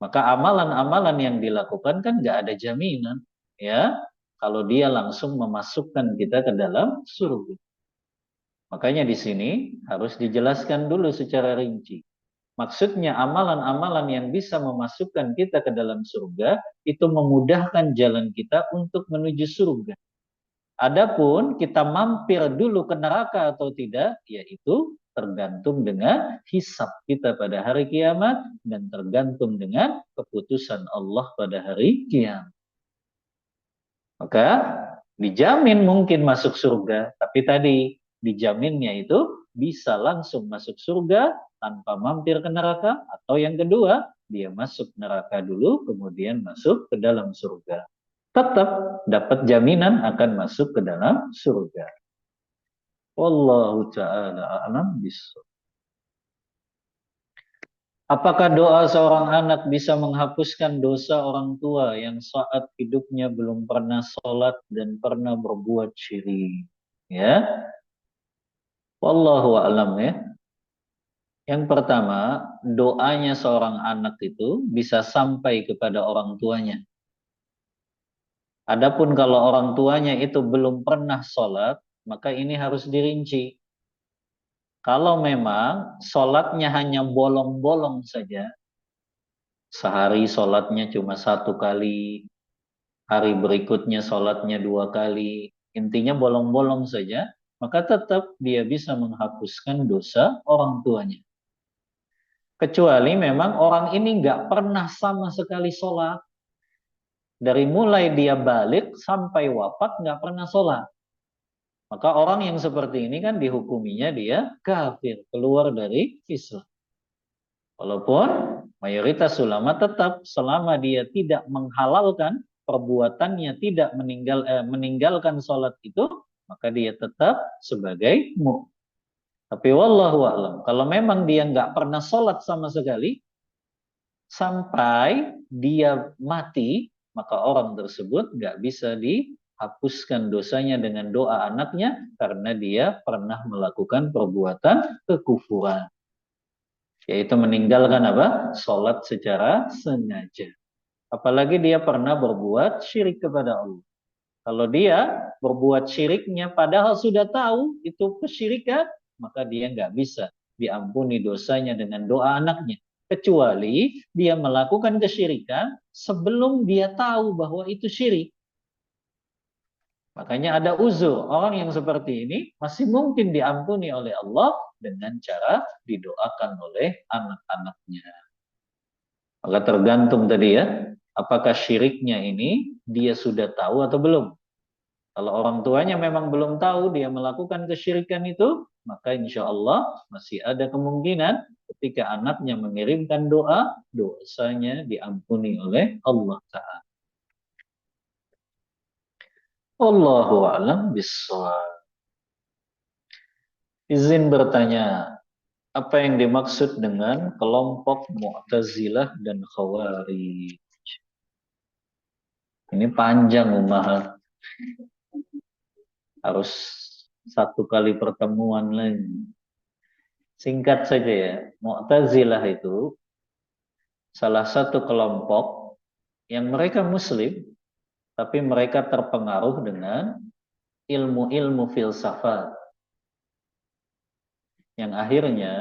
Maka amalan-amalan yang dilakukan kan nggak ada jaminan, ya, kalau dia langsung memasukkan kita ke dalam surga. Makanya di sini harus dijelaskan dulu secara rinci. Maksudnya amalan-amalan yang bisa memasukkan kita ke dalam surga itu memudahkan jalan kita untuk menuju surga. Adapun kita mampir dulu ke neraka atau tidak, yaitu tergantung dengan hisab kita pada hari kiamat dan tergantung dengan keputusan Allah pada hari kiamat. Maka dijamin mungkin masuk surga, tapi tadi dijaminnya itu bisa langsung masuk surga tanpa mampir ke neraka, atau yang kedua, dia masuk neraka dulu kemudian masuk ke dalam surga. Tetap dapat jaminan akan masuk ke dalam surga. Wallahu ta'ala a'lam bishawab. Apakah doa seorang anak bisa menghapuskan dosa orang tua yang saat hidupnya belum pernah sholat dan pernah berbuat syirik? Ya, wallahu a'lam ya. Yang pertama, doanya seorang anak itu bisa sampai kepada orang tuanya. Adapun kalau orang tuanya itu belum pernah sholat, maka ini harus dirinci. Kalau memang sholatnya hanya bolong-bolong saja, sehari sholatnya cuma 1 kali, hari berikutnya sholatnya 2 kali, intinya bolong-bolong saja, maka tetap dia bisa menghapuskan dosa orang tuanya. Kecuali memang orang ini nggak pernah sama sekali sholat. Dari mulai dia balik sampai wafat nggak pernah sholat. Maka orang yang seperti ini kan dihukuminya dia kafir, keluar dari Islam. Walaupun mayoritas ulama tetap selama dia tidak menghalalkan perbuatannya, tidak meninggalkan sholat itu, maka dia tetap sebagai mu'min. Tapi wallahu a'lam, kalau memang dia nggak pernah sholat sama sekali sampai dia mati, maka orang tersebut nggak bisa dihapuskan dosanya dengan doa anaknya karena dia pernah melakukan perbuatan kekufuran, yaitu meninggalkan apa? Sholat secara sengaja. Apalagi dia pernah berbuat syirik kepada Allah. Kalau dia berbuat syiriknya padahal sudah tahu itu kesyirikan, maka dia nggak bisa diampuni dosanya dengan doa anaknya. Kecuali dia melakukan kesyirikan sebelum dia tahu bahwa itu syirik. Makanya ada uzur. Orang yang seperti ini masih mungkin diampuni oleh Allah dengan cara didoakan oleh anak-anaknya. Maka tergantung tadi ya, apakah syiriknya ini dia sudah tahu atau belum. Kalau orang tuanya memang belum tahu dia melakukan kesyirikan itu, maka insya Allah masih ada kemungkinan ketika anaknya mengirimkan doa, dosanya diampuni oleh Allah Ta'ala. Allahu a'lam bishawab. Izin bertanya, apa yang dimaksud dengan kelompok Mu'tazilah dan Khawarij? Ini panjang Umar. Harus 1 kali pertemuan lagi. Singkat saja ya, Mu'tazilah itu salah satu kelompok yang mereka muslim, tapi mereka terpengaruh dengan ilmu-ilmu filsafat. Yang akhirnya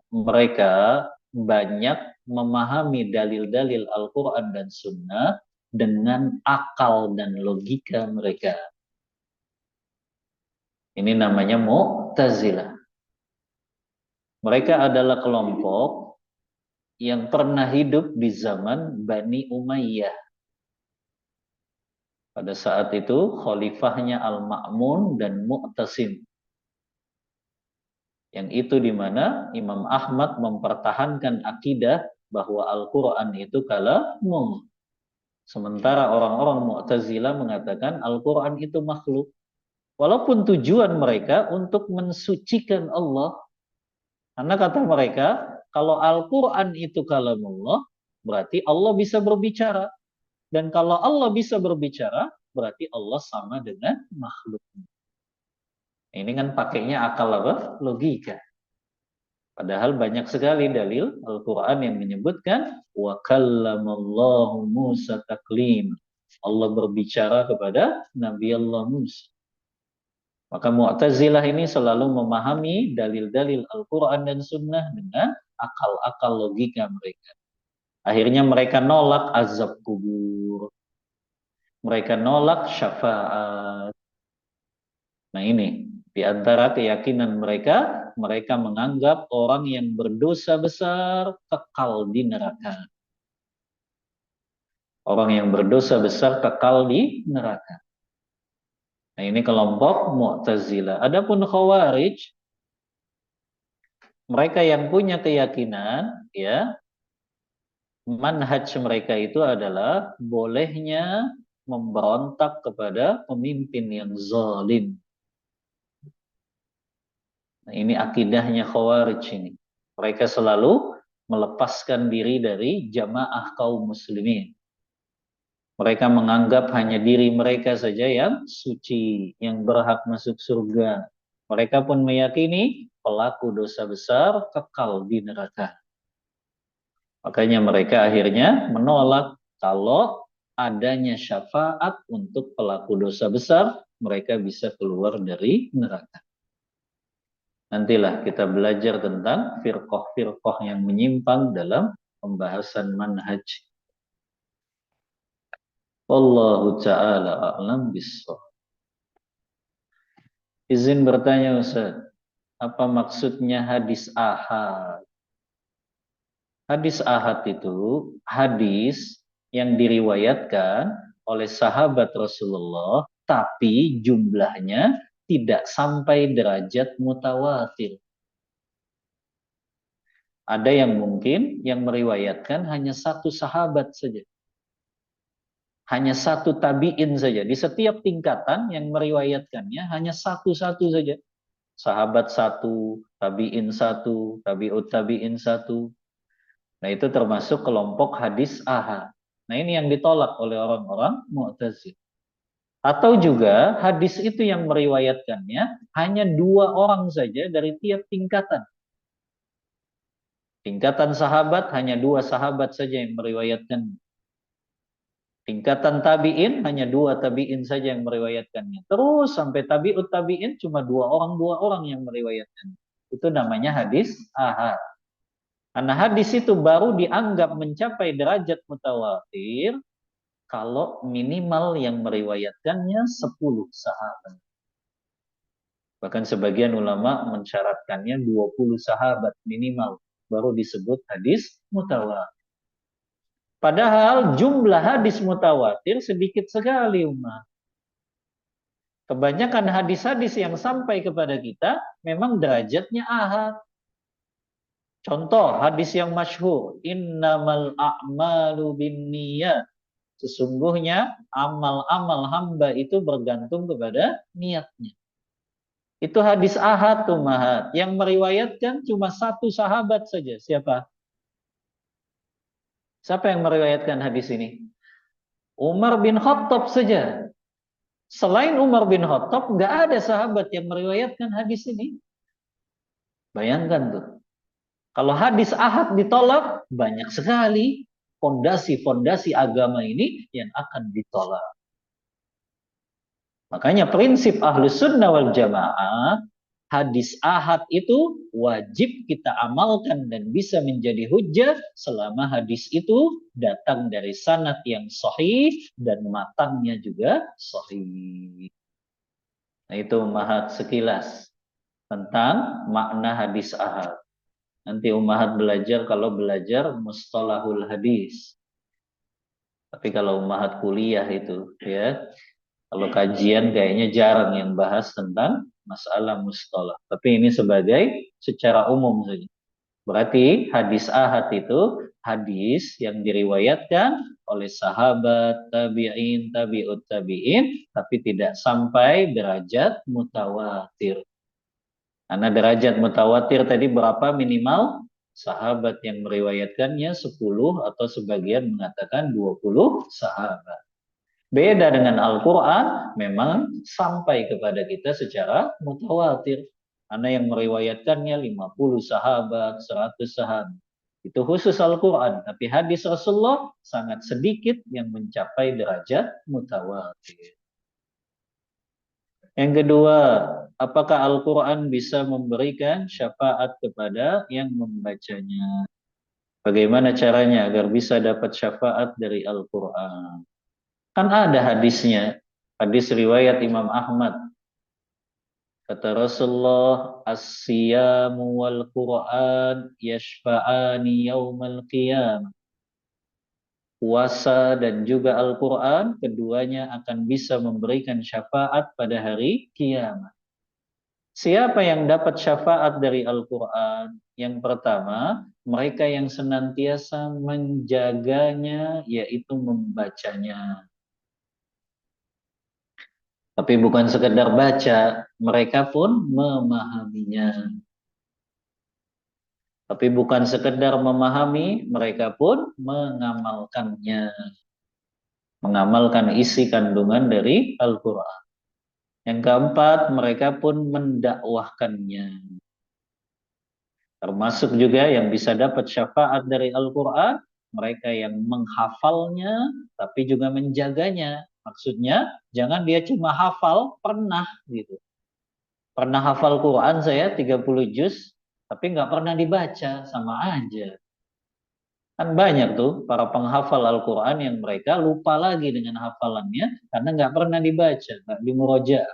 mereka banyak memahami dalil-dalil Al-Quran dan Sunnah dengan akal dan logika mereka. Ini namanya Mu'tazilah. Mereka adalah kelompok yang pernah hidup di zaman Bani Umayyah. Pada saat itu khalifahnya Al-Ma'mun dan Mu'tasim. Yang itu di mana Imam Ahmad mempertahankan akidah bahwa Al-Quran itu kalamullah. Sementara orang-orang Mu'tazilah mengatakan Al-Quran itu makhluk. Walaupun tujuan mereka untuk mensucikan Allah. Karena kata mereka, kalau Al-Quran itu kalamullah, berarti Allah bisa berbicara. Dan kalau Allah bisa berbicara, berarti Allah sama dengan makhluk. Ini kan pakainya akal apa? Logika. Padahal banyak sekali dalil Al-Quran yang menyebutkan wa kallamallahu Musa taklim. Allah berbicara kepada Nabi Allah Musa. Maka Mu'tazilah ini selalu memahami dalil-dalil Al-Quran dan Sunnah dengan akal-akal logika mereka. Akhirnya mereka nolak azab kubur. Mereka nolak syafaat. Nah ini, di antara keyakinan mereka, mereka menganggap orang yang berdosa besar kekal di neraka. Orang yang berdosa besar kekal di neraka. Nah ini kelompok Mu'tazilah. Adapun Khawarij, mereka yang punya keyakinan, ya, manhaj mereka itu adalah bolehnya memberontak kepada pemimpin yang zalim. Nah, ini akidahnya Khawarij ini. Mereka selalu melepaskan diri dari jamaah kaum muslimin. Mereka menganggap hanya diri mereka saja yang suci, yang berhak masuk surga. Mereka pun meyakini pelaku dosa besar kekal di neraka. Makanya mereka akhirnya menolak kalau adanya syafaat untuk pelaku dosa besar, mereka bisa keluar dari neraka. Nantilah kita belajar tentang firqah-firqah yang menyimpang dalam pembahasan manhaj. Wallahu ta'ala a'lam bishawab. Izin bertanya Ustaz, apa maksudnya hadis ahad? Hadis ahad itu hadis yang diriwayatkan oleh sahabat Rasulullah, tapi jumlahnya tidak sampai derajat mutawatir. Ada yang mungkin yang meriwayatkan hanya satu sahabat saja. Hanya satu tabi'in saja. Di setiap tingkatan yang meriwayatkannya hanya satu-satu saja. Sahabat satu, tabi'in satu, tabi'ut tabi'in satu. Nah itu termasuk kelompok hadis ahad. Nah ini yang ditolak oleh orang-orang Mu'tazil. Atau juga hadis itu yang meriwayatkannya hanya dua orang saja dari tiap tingkatan. Tingkatan sahabat hanya dua sahabat saja yang meriwayatkan. Tingkatan tabi'in hanya dua tabi'in saja yang meriwayatkannya. Terus sampai tabi'ut tabi'in cuma dua orang yang meriwayatkan. Itu namanya hadis ahad. Karena hadis itu baru dianggap mencapai derajat mutawatir kalau minimal yang meriwayatkannya 10 sahabat. Bahkan sebagian ulama mensyaratkannya 20 sahabat minimal baru disebut hadis mutawatir. Padahal jumlah hadis mutawatir sedikit sekali umat. Kebanyakan hadis-hadis yang sampai kepada kita memang derajatnya ahad. Contoh hadis yang masyhur, innamal a'malu binniyat. Sesungguhnya amal-amal hamba itu bergantung kepada niatnya. Itu hadis ahad tuh mahat. Yang meriwayatkan cuma satu sahabat saja. Siapa? Siapa yang meriwayatkan hadis ini? Umar bin Khattab saja. Selain Umar bin Khattab, nggak ada sahabat yang meriwayatkan hadis ini. Bayangkan tuh. Kalau hadis ahad ditolak, banyak sekali fondasi-fondasi agama ini yang akan ditolak. Makanya prinsip Ahlus Sunnah wal Jamaah, hadis ahad itu wajib kita amalkan dan bisa menjadi hujjah selama hadis itu datang dari sanad yang sahih dan matangnya juga sahih. Nah itu mahat sekilas tentang makna hadis ahad. Nanti Ummahat belajar kalau belajar mustalahul hadis. Tapi kalau Ummahat kuliah itu ya, kalau kajian kayaknya jarang yang bahas tentang masalah mustalah. Tapi ini sebagai secara umum saja. Berarti hadis ahad itu hadis yang diriwayatkan oleh sahabat, tabi'in, tabi'ut tabi'in, tapi tidak sampai derajat mutawatir. Karena derajat mutawatir tadi berapa minimal? Sahabat yang meriwayatkannya 10 atau sebagian mengatakan 20 sahabat. Beda dengan Al-Quran, memang sampai kepada kita secara mutawatir. Karena yang meriwayatkannya 50 sahabat, 100 sahabat. Itu khusus Al-Quran. Tapi hadis Rasulullah sangat sedikit yang mencapai derajat mutawatir. Yang kedua, apakah Al-Quran bisa memberikan syafaat kepada yang membacanya? Bagaimana caranya agar bisa dapat syafaat dari Al-Quran? Kan ada hadisnya, hadis riwayat Imam Ahmad. Kata Rasulullah, as-siyamu wal Quran yashfa'ani yaumal qiyamah. Puasa dan juga Al-Quran, keduanya akan bisa memberikan syafaat pada hari kiamat. Siapa yang dapat syafaat dari Al-Quran? Yang pertama, mereka yang senantiasa menjaganya, yaitu membacanya. Tapi bukan sekedar baca, mereka pun memahaminya. Tapi bukan sekedar memahami, mereka pun mengamalkannya. Mengamalkan isi kandungan dari Al-Quran. Yang keempat, mereka pun mendakwahkannya. Termasuk juga yang bisa dapat syafaat dari Al-Quran, mereka yang menghafalnya, tapi juga menjaganya. Maksudnya, jangan dia cuma hafal, pernah gitu. Pernah hafal Quran saya 30 juz, tapi nggak pernah dibaca, sama aja. Kan banyak tuh para penghafal Al-Quran yang mereka lupa lagi dengan hafalannya, karena nggak pernah dibaca, nggak dimuroja.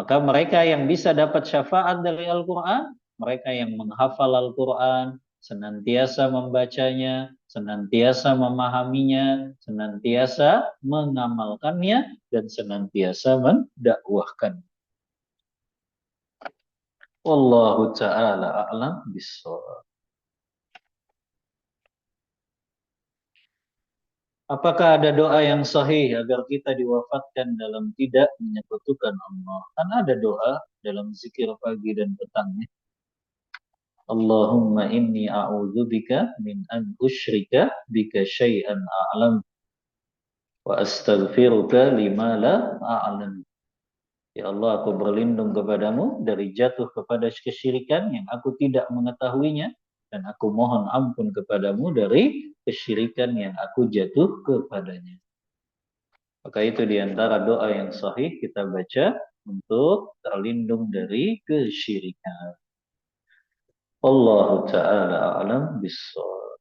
Maka mereka yang bisa dapat syafaat dari Al-Quran, mereka yang menghafal Al-Quran, senantiasa membacanya, senantiasa memahaminya, senantiasa mengamalkannya, dan senantiasa mendakwahkan. Wallahu ta'ala a'lam bishawab. Apakah ada doa yang sahih agar kita diwafatkan dalam tidak menyekutukan Allah? Kan ada doa dalam zikir pagi dan petangnya. Allahumma inni a'udzubika min an usyrika bika syai'an a'lam wa astaghfiruka lima la a'lam. Ya Allah, aku berlindung kepadamu dari jatuh kepada kesyirikan yang aku tidak mengetahuinya, dan aku mohon ampun kepadamu dari kesyirikan yang aku jatuh kepadanya. Maka itu diantara doa yang sahih kita baca untuk terlindung dari kesyirikan. Allah Ta'ala a'lam bishawab.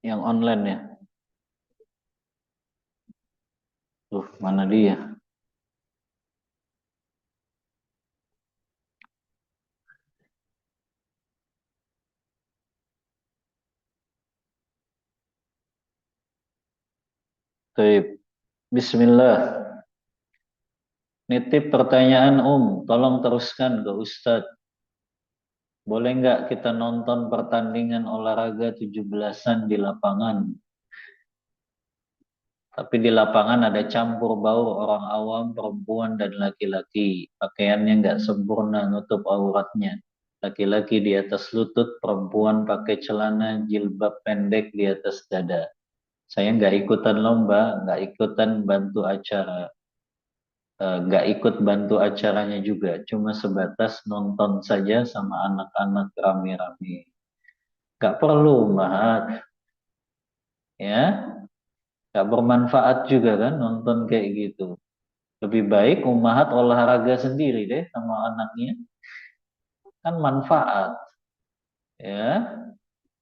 Yang online ya. Tuh, mana dia? Baik. Bismillah. Nitip pertanyaan tolong teruskan ke Ustadz. Boleh nggak kita nonton pertandingan olahraga 17-an di lapangan? Tapi di lapangan ada campur baur orang awam, perempuan, dan laki-laki. Pakaiannya nggak sempurna, nutup auratnya. Laki-laki di atas lutut, perempuan pakai celana jilbab pendek di atas dada. Saya nggak ikutan lomba, nggak ikutan bantu acara. Nggak ikut bantu acaranya juga. Cuma sebatas nonton saja sama anak-anak rame-rame. Nggak perlu, Mahat. Ya, nggak bermanfaat juga kan nonton kayak gitu. Lebih baik ummahat olahraga sendiri deh sama anaknya. Kan manfaat. Ya,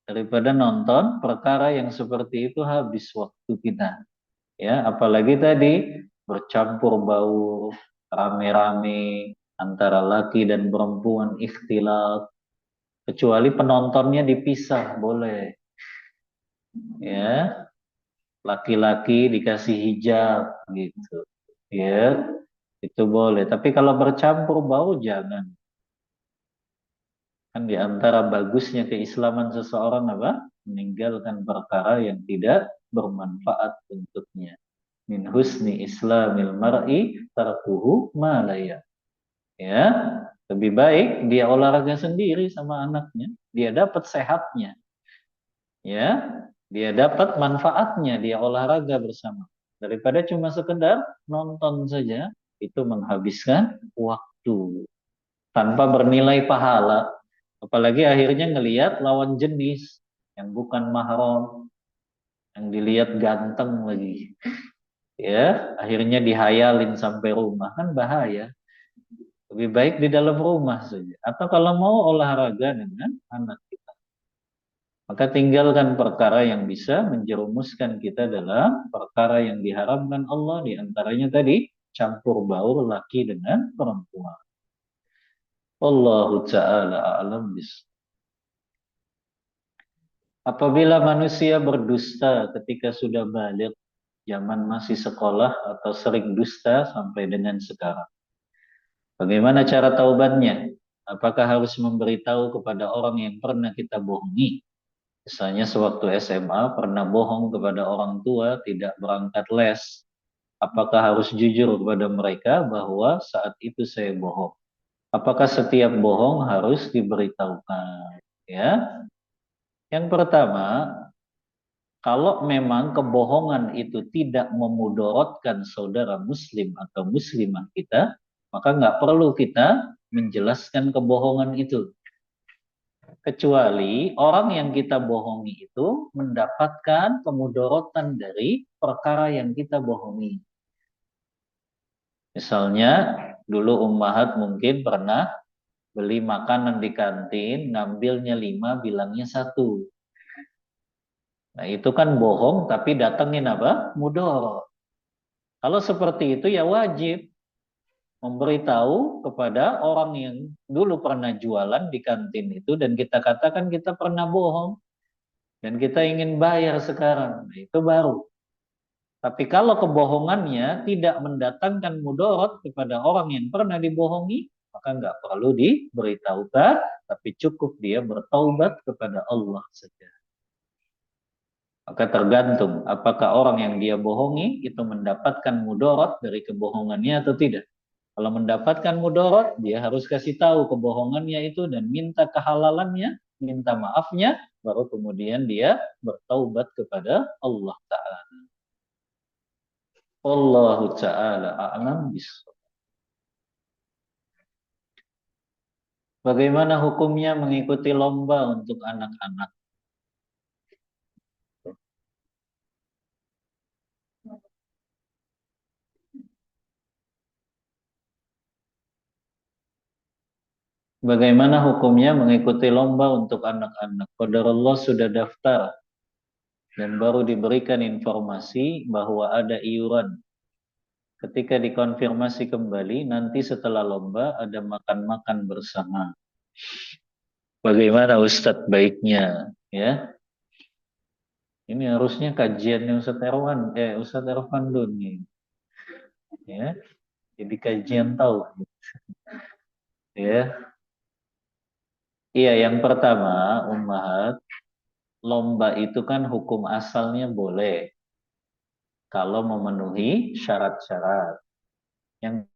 daripada nonton perkara yang seperti itu habis waktu kita. Ya, apalagi tadi bercampur bau rame-rame antara laki dan perempuan ikhtilat. Kecuali penontonnya dipisah, boleh. Ya, laki-laki dikasih hijab gitu. Ya, itu boleh. Tapi kalau bercampur bau jangan. Kan di antara bagusnya keislaman seseorang apa? Meninggalkan perkara yang tidak bermanfaat untuknya. Min husni islamil mar'i tarkuhu ma la ya. Lebih baik dia olahraga sendiri sama anaknya, dia dapat sehatnya, ya, dia dapat manfaatnya, dia olahraga bersama. Daripada cuma sekedar nonton saja, itu menghabiskan waktu tanpa bernilai pahala. Apalagi akhirnya ngelihat lawan jenis yang bukan mahram, yang dilihat ganteng lagi. Ya, akhirnya dihayalin sampai rumah, kan bahaya. Lebih baik di dalam rumah saja. Atau kalau mau olahraga dengan anak kita, maka tinggalkan perkara yang bisa menjerumuskan kita dalam perkara yang diharamkan Allah, di antaranya tadi campur baur laki dengan perempuan. Allahu ta'ala a'lam bis. Apabila manusia berdusta ketika sudah balik, zaman masih sekolah atau sering dusta sampai dengan sekarang, bagaimana cara taubatnya? Apakah harus memberitahu kepada orang yang pernah kita bohongi? Misalnya sewaktu SMA pernah bohong kepada orang tua, tidak berangkat les. Apakah harus jujur kepada mereka bahwa saat itu saya bohong? Apakah setiap bohong harus diberitahukan? Ya, yang pertama, kalau memang kebohongan itu tidak memudorotkan saudara muslim atau muslimah kita, maka nggak perlu kita menjelaskan kebohongan itu. Kecuali orang yang kita bohongi itu mendapatkan pemudorotan dari perkara yang kita bohongi. Misalnya, dulu ummahat mungkin pernah beli makanan di kantin, ngambilnya 5, bilangnya 1. Nah, itu kan bohong, tapi datengin apa? Mudorot. Kalau seperti itu ya wajib memberitahu kepada orang yang dulu pernah jualan di kantin itu dan kita katakan kita pernah bohong dan kita ingin bayar sekarang. Nah, itu baru. Tapi kalau kebohongannya tidak mendatangkan mudorot kepada orang yang pernah dibohongi, maka nggak perlu diberitahukan, tapi cukup dia bertaubat kepada Allah saja. Maka tergantung apakah orang yang dia bohongi itu mendapatkan mudorot dari kebohongannya atau tidak. Kalau mendapatkan mudorot, dia harus kasih tahu kebohongannya itu dan minta kehalalannya, minta maafnya, baru kemudian dia bertaubat kepada Allah Ta'ala. Allahu Ta'ala a'lam bishawab. Bagaimana hukumnya mengikuti lomba untuk anak-anak? Bagaimana hukumnya mengikuti lomba untuk anak-anak? Qadarullah sudah daftar dan baru diberikan informasi bahwa ada iuran. Ketika dikonfirmasi kembali, nanti setelah lomba ada makan-makan bersama. Bagaimana Ustadz baiknya? Ya, ini harusnya kajiannya Ustadz Erwan nih. Ya, jadi kajian tahu. Ya, iya, yang pertama, Ummahat, lomba itu kan hukum asalnya boleh kalau memenuhi syarat-syarat. Yang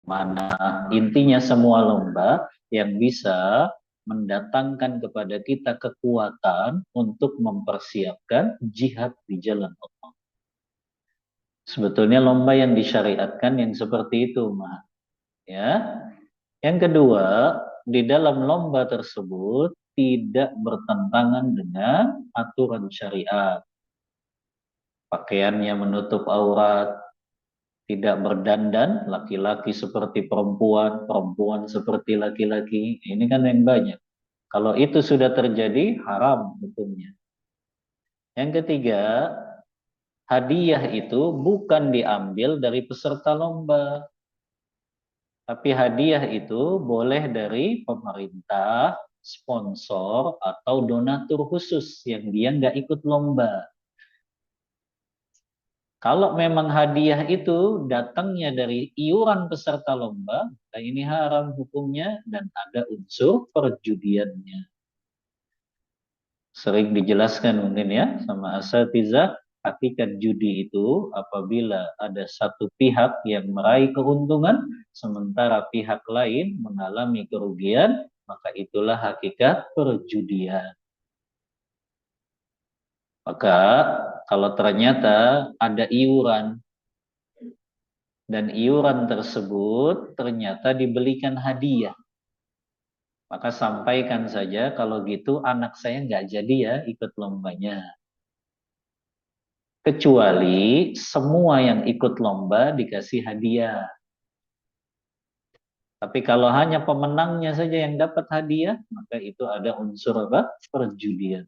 mana intinya semua lomba yang bisa mendatangkan kepada kita kekuatan untuk mempersiapkan jihad di jalan Allah. Sebetulnya lomba yang disyariatkan yang seperti itu, Mah. Ya. Yang kedua, di dalam lomba tersebut tidak bertentangan dengan aturan syariat. Pakaiannya menutup aurat, tidak berdandan, laki-laki seperti perempuan, perempuan seperti laki-laki. Ini kan yang banyak. Kalau itu sudah terjadi, haram hukumnya. Yang ketiga, hadiah itu bukan diambil dari peserta lomba. Tapi hadiah itu boleh dari pemerintah, sponsor, atau donatur khusus yang dia nggak ikut lomba. Kalau memang hadiah itu datangnya dari iuran peserta lomba, maka ini haram hukumnya dan ada unsur perjudiannya. Sering dijelaskan mungkin ya sama asatizah, hakikat judi itu apabila ada satu pihak yang meraih keuntungan sementara pihak lain mengalami kerugian, maka itulah hakikat perjudian. Maka kalau ternyata ada iuran dan iuran tersebut ternyata dibelikan hadiah, maka sampaikan saja kalau gitu anak saya nggak jadi ya ikut lombanya. Kecuali semua yang ikut lomba dikasih hadiah. Tapi kalau hanya pemenangnya saja yang dapat hadiah, maka itu ada unsur apa? Perjudian.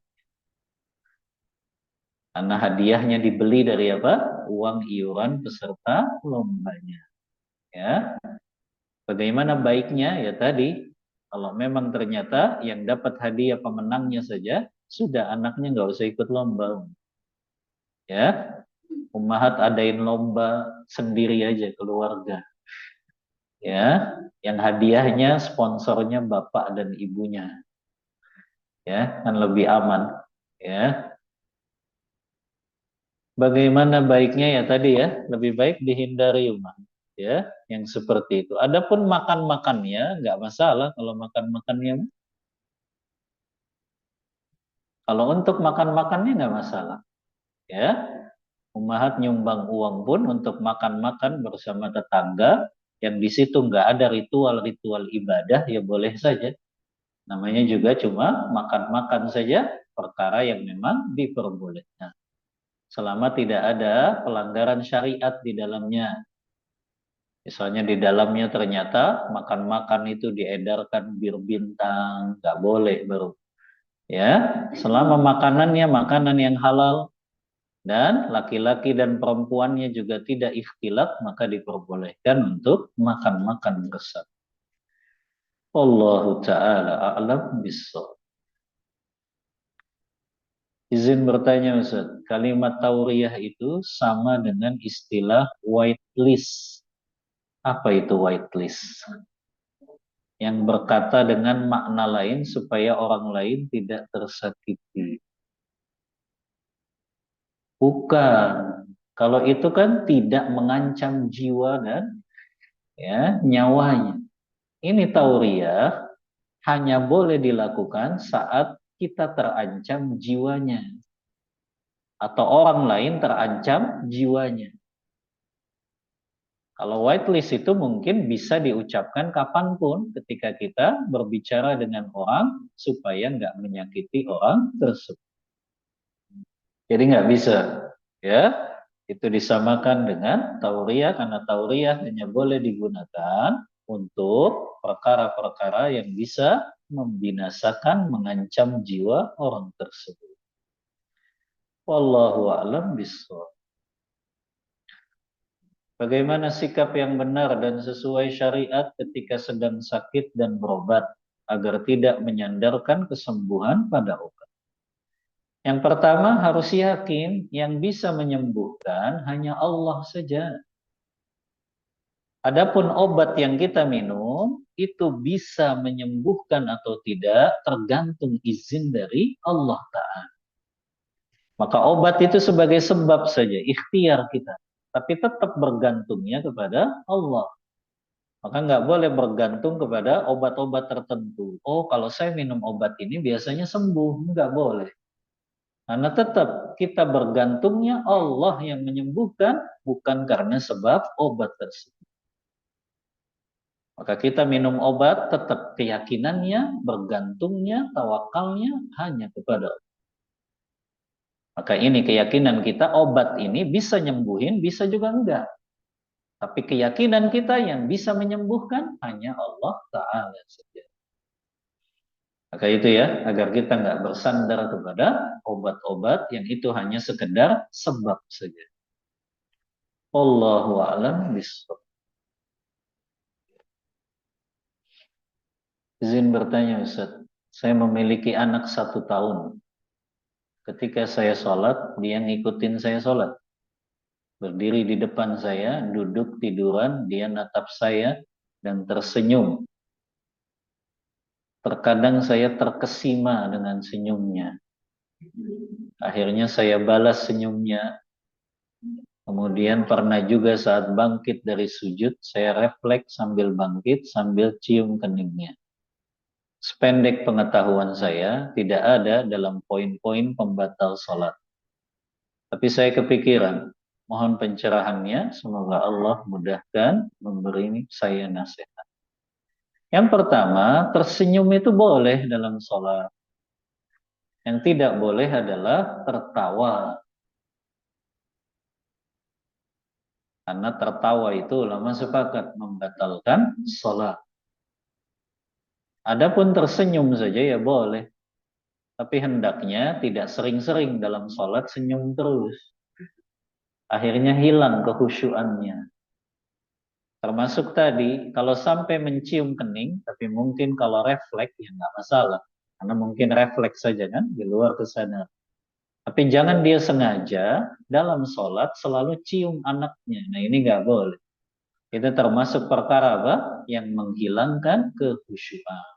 Karena hadiahnya dibeli dari apa? Uang iuran peserta lombanya. Ya, bagaimana baiknya ya tadi, kalau memang ternyata yang dapat hadiah pemenangnya saja, sudah anaknya nggak usah ikut lomba. Ya, ummahat adain lomba sendiri aja keluarga. Ya, yang hadiahnya sponsornya bapak dan ibunya. Ya, kan lebih aman. Ya, bagaimana baiknya ya tadi ya, lebih baik dihindari umah. Ya, yang seperti itu. Adapun makan-makannya nggak masalah kalau makan-makannya. Kalau untuk makan-makannya nggak masalah. Ya, ummahat nyumbang uang pun untuk makan-makan bersama tetangga yang di situ nggak ada ritual-ritual ibadah ya boleh saja. Namanya juga cuma makan-makan saja perkara yang memang diperbolehkan. Selama tidak ada pelanggaran syariat di dalamnya. Misalnya di dalamnya ternyata makan-makan itu diedarkan bir bintang, nggak boleh baru. Ya, selama makanannya makanan yang halal dan laki-laki dan perempuannya juga tidak ikhtilat, maka diperbolehkan untuk makan-makan bersama. Allahu ta'ala a'lam bissawab. Izin bertanya Ustaz, kalimat tauriyah itu sama dengan istilah whitelist. Apa itu whitelist? Yang berkata dengan makna lain supaya orang lain tidak tersakiti. Bukan. Kalau itu kan tidak mengancam jiwa dan ya nyawanya. Ini tauriyah hanya boleh dilakukan saat kita terancam jiwanya atau orang lain terancam jiwanya. Kalau whitelist itu mungkin bisa diucapkan kapanpun ketika kita berbicara dengan orang supaya nggak menyakiti orang tersebut. Jadi nggak bisa, ya. Itu disamakan dengan tauriyah karena tauriyah hanya boleh digunakan untuk perkara-perkara yang bisa membinasakan, mengancam jiwa orang tersebut. Wallahu a'lam bishawab. Bagaimana sikap yang benar dan sesuai syariat ketika sedang sakit dan berobat agar tidak menyandarkan kesembuhan pada obat? Yang pertama harus yakin yang bisa menyembuhkan hanya Allah saja. Adapun obat yang kita minum itu bisa menyembuhkan atau tidak tergantung izin dari Allah Ta'ala. Maka obat itu sebagai sebab saja, ikhtiar kita. Tapi tetap bergantungnya kepada Allah. Maka nggak boleh bergantung kepada obat-obat tertentu. Oh, kalau saya minum obat ini biasanya sembuh. Nggak boleh. Karena tetap kita bergantungnya Allah yang menyembuhkan, bukan karena sebab obat tersebut. Maka kita minum obat, tetap keyakinannya, bergantungnya, tawakalnya hanya kepada Allah. Maka ini keyakinan kita, obat ini bisa nyembuhin, bisa juga enggak. Tapi keyakinan kita yang bisa menyembuhkan hanya Allah Ta'ala saja. Maka itu ya, agar kita nggak bersandar kepada obat-obat yang itu hanya sekedar sebab saja. Allahu a'lam bishawab. Izin bertanya Ustaz, saya memiliki anak 1 tahun. Ketika saya sholat, dia ngikutin saya sholat. berdiri di depan saya, duduk tiduran, dia natap saya dan tersenyum. Terkadang saya terkesima dengan senyumnya. Akhirnya saya balas senyumnya. Kemudian pernah juga saat bangkit dari sujud, saya refleks sambil bangkit, sambil cium keningnya. Sependek pengetahuan saya, tidak ada dalam poin-poin pembatal sholat. Tapi saya kepikiran, mohon pencerahannya, semoga Allah mudahkan memberi saya nasihat. Yang pertama, tersenyum itu boleh dalam sholat. Yang tidak boleh adalah tertawa. Karena tertawa itu ulama sepakat membatalkan sholat. Adapun tersenyum saja ya boleh. Tapi hendaknya tidak sering-sering dalam sholat senyum terus. Akhirnya hilang kekhusyuannya. Termasuk tadi, kalau sampai mencium kening, tapi mungkin kalau refleks ya nggak masalah. Karena mungkin refleks saja kan, di luar kesadaran. Tapi jangan dia sengaja dalam sholat selalu cium anaknya. Nah ini nggak boleh. Itu termasuk perkara apa? Yang menghilangkan kekhusyuan.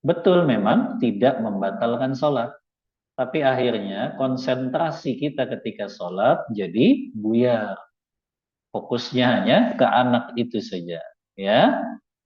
Betul memang tidak membatalkan sholat. Tapi akhirnya konsentrasi kita ketika sholat jadi buyar. Fokusnya hanya ke anak itu saja. Ya,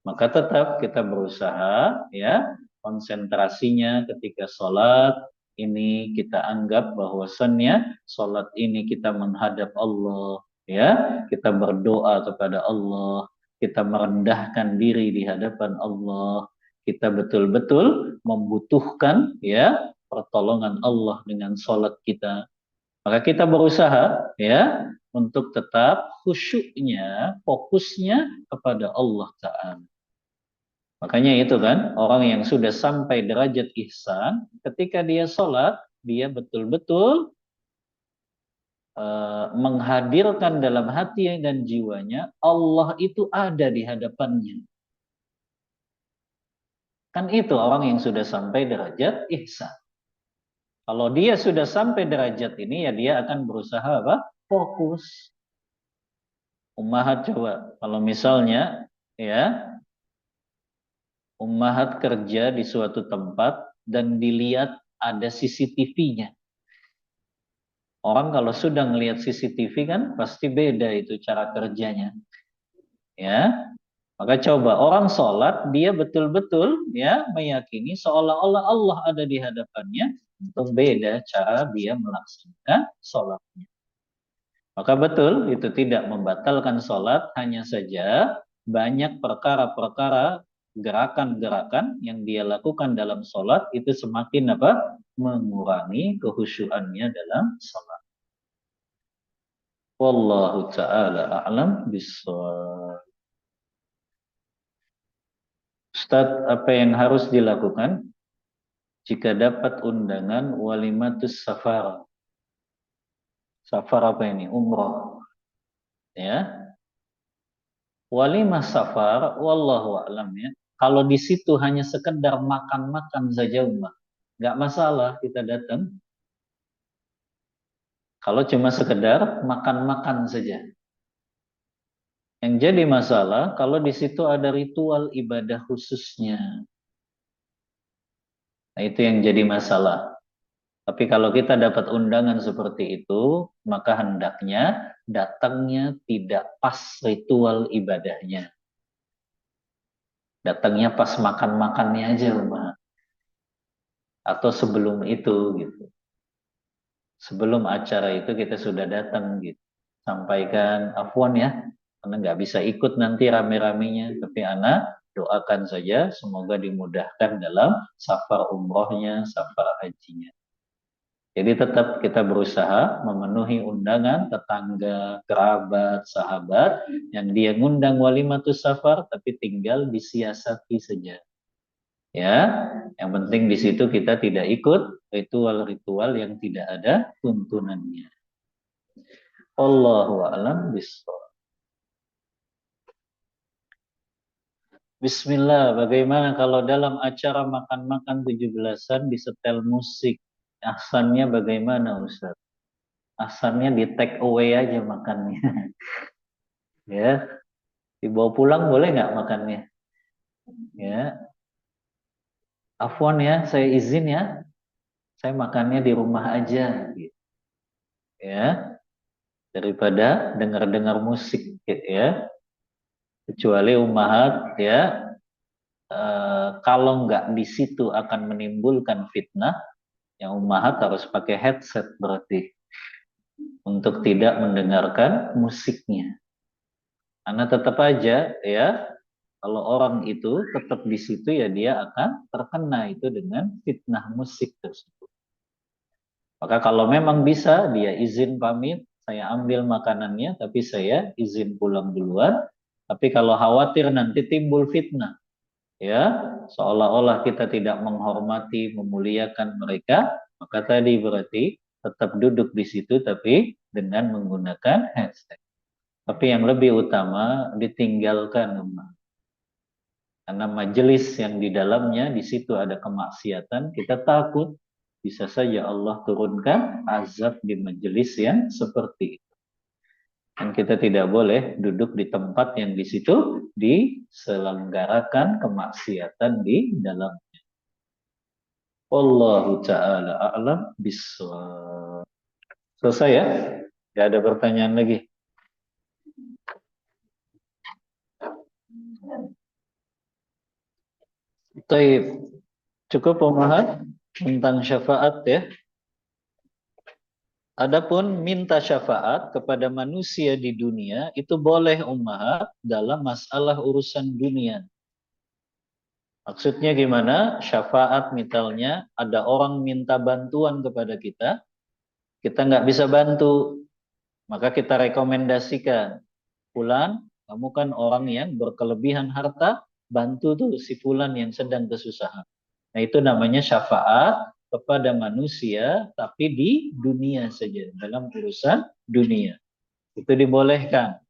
maka tetap kita berusaha ya konsentrasinya ketika sholat ini kita anggap bahwasannya sholat ini kita menghadap Allah ya, kita berdoa kepada Allah, kita merendahkan diri di hadapan Allah, kita betul-betul membutuhkan ya pertolongan Allah dengan sholat kita. Maka kita berusaha ya untuk tetap khusyuknya, fokusnya kepada Allah Ta'ala. Makanya itu kan, orang yang sudah sampai derajat ihsan, ketika dia sholat, dia betul-betul menghadirkan dalam hati dan jiwanya, Allah itu ada di hadapannya. Kan itu orang yang sudah sampai derajat ihsan. Kalau dia sudah sampai derajat ini, ya dia akan berusaha apa? Fokus. Ummahat coba, kalau misalnya ya ummahat kerja di suatu tempat dan dilihat ada CCTV-nya. Orang kalau sudah ngelihat CCTV kan pasti beda itu cara kerjanya. Ya. Maka coba orang sholat dia betul-betul ya meyakini seolah-olah Allah ada di hadapannya, untuk beda cara dia melaksanakan sholatnya. Maka betul itu tidak membatalkan sholat, hanya saja banyak perkara-perkara gerakan-gerakan yang dia lakukan dalam sholat itu semakin apa? Mengurangi kehusyuannya dalam sholat. Wallahu ta'ala a'lam bishawab. Ustaz, apa yang harus dilakukan jika dapat undangan walimatus safar? Safar apa ini? Umrah. Ya. Walimah safar, wallahu a'lam ya. Kalau di situ hanya sekedar makan-makan saja, nggak masalah kita datang. Kalau cuma sekedar makan-makan saja. Yang jadi masalah kalau di situ ada ritual ibadah khususnya. Nah, itu yang jadi masalah. Tapi kalau kita dapat undangan seperti itu, maka hendaknya datangnya tidak pas ritual ibadahnya. Datangnya pas makan-makannya aja, Mbak. Atau sebelum itu gitu. Sebelum acara itu kita sudah datang gitu. Sampaikan afwan ya, karena nggak bisa ikut nanti rame-ramenya, tapi anak doakan saja semoga dimudahkan dalam safar umrohnya, safar hajinya. Jadi tetap kita berusaha memenuhi undangan tetangga, kerabat, sahabat yang dia ngundang walimatus safar, tapi tinggal disiasati saja. Ya, yang penting di situ kita tidak ikut ritual-ritual yang tidak ada tuntunannya. Allahu a'lam bishawab. Bismillah, bagaimana kalau dalam acara makan-makan 17-an disetel musik? Ahsannya bagaimana Ustaz? asalnya di take away aja makannya. Ya, dibawa pulang boleh nggak makannya? Ya, afwan ya, saya izin ya, saya makannya di rumah aja, gitu. Ya, daripada dengar-dengar musik, gitu ya. Kecuali ummahat ya, kalau nggak di situ akan menimbulkan fitnah, yang ummahat harus pakai headset berarti untuk tidak mendengarkan musiknya. Karena tetap aja ya, kalau orang itu tetap di situ ya dia akan terkena itu dengan fitnah musik tersebut. Maka kalau memang bisa dia izin pamit, saya ambil makanannya tapi saya izin pulang duluan. Tapi kalau khawatir nanti timbul fitnah, ya seolah-olah kita tidak menghormati, memuliakan mereka, maka tadi berarti tetap duduk di situ tapi dengan menggunakan headset. Tapi yang lebih utama ditinggalkan, karena majelis yang di dalamnya di situ ada kemaksiatan, kita takut bisa saja Allah turunkan azab di majelis yang seperti itu. Dan kita tidak boleh duduk di tempat yang di situ diselenggarakan kemaksiatan di dalam. Wallahu ta'ala a'lam bishawab. Selesai ya? Tidak ada pertanyaan lagi. Taib. Cukup pemahaman tentang syafaat ya. Adapun minta syafaat kepada manusia di dunia itu boleh ummahat dalam masalah urusan dunia. Maksudnya gimana? Syafaat misalnya ada orang minta bantuan kepada kita nggak bisa bantu, maka kita rekomendasikan, Fulan, kamu kan orang yang berkelebihan harta, bantu tuh si Fulan yang sedang kesusahan. Nah itu namanya syafaat kepada manusia, tapi di dunia saja, dalam urusan dunia. Itu dibolehkan.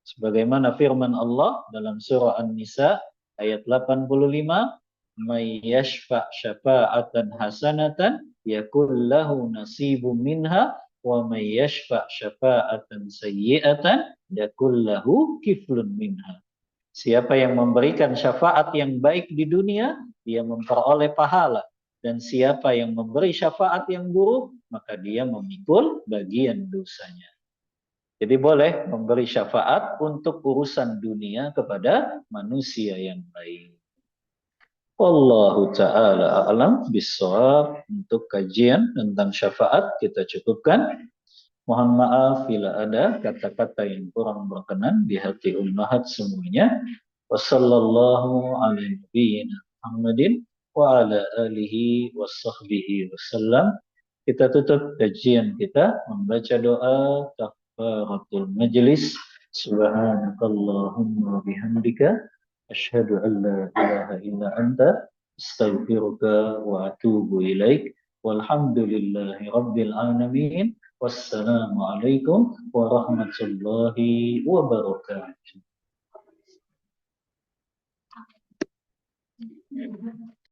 Sebagaimana firman Allah dalam surah An-Nisa ayat 85, "May yashfa' syafa'atan hasanatan yakul lahu nasibum minha wa may yashfa' syafa'atan sayyi'atan yakul lahu kiflun minha." Siapa yang memberikan syafaat yang baik di dunia, dia memperoleh pahala. Dan siapa yang memberi syafaat yang buruk, maka dia memikul bagian dosanya. Jadi boleh memberi syafaat untuk urusan dunia kepada manusia yang lain. Wallahu ta'ala a'lam bissawab. Untuk kajian tentang syafaat kita cukupkan. Mohon maaf bila ada kata-kata yang kurang berkenan di hati ummahat semuanya. Wassallallahu ala nabiyyina Muhammadin wa ala alihi wa sahbihi wasallam. Kita tutup kajian kita membaca doa kafaratul majlis. Subhanakallahumma bihamdika asyhadu an la ilaha illa anta astaghfiruka wa atubu ilaik. Walhamdulillahi rabbil alamin. Wassalamualaikum warahmatullahi wabarakatuh.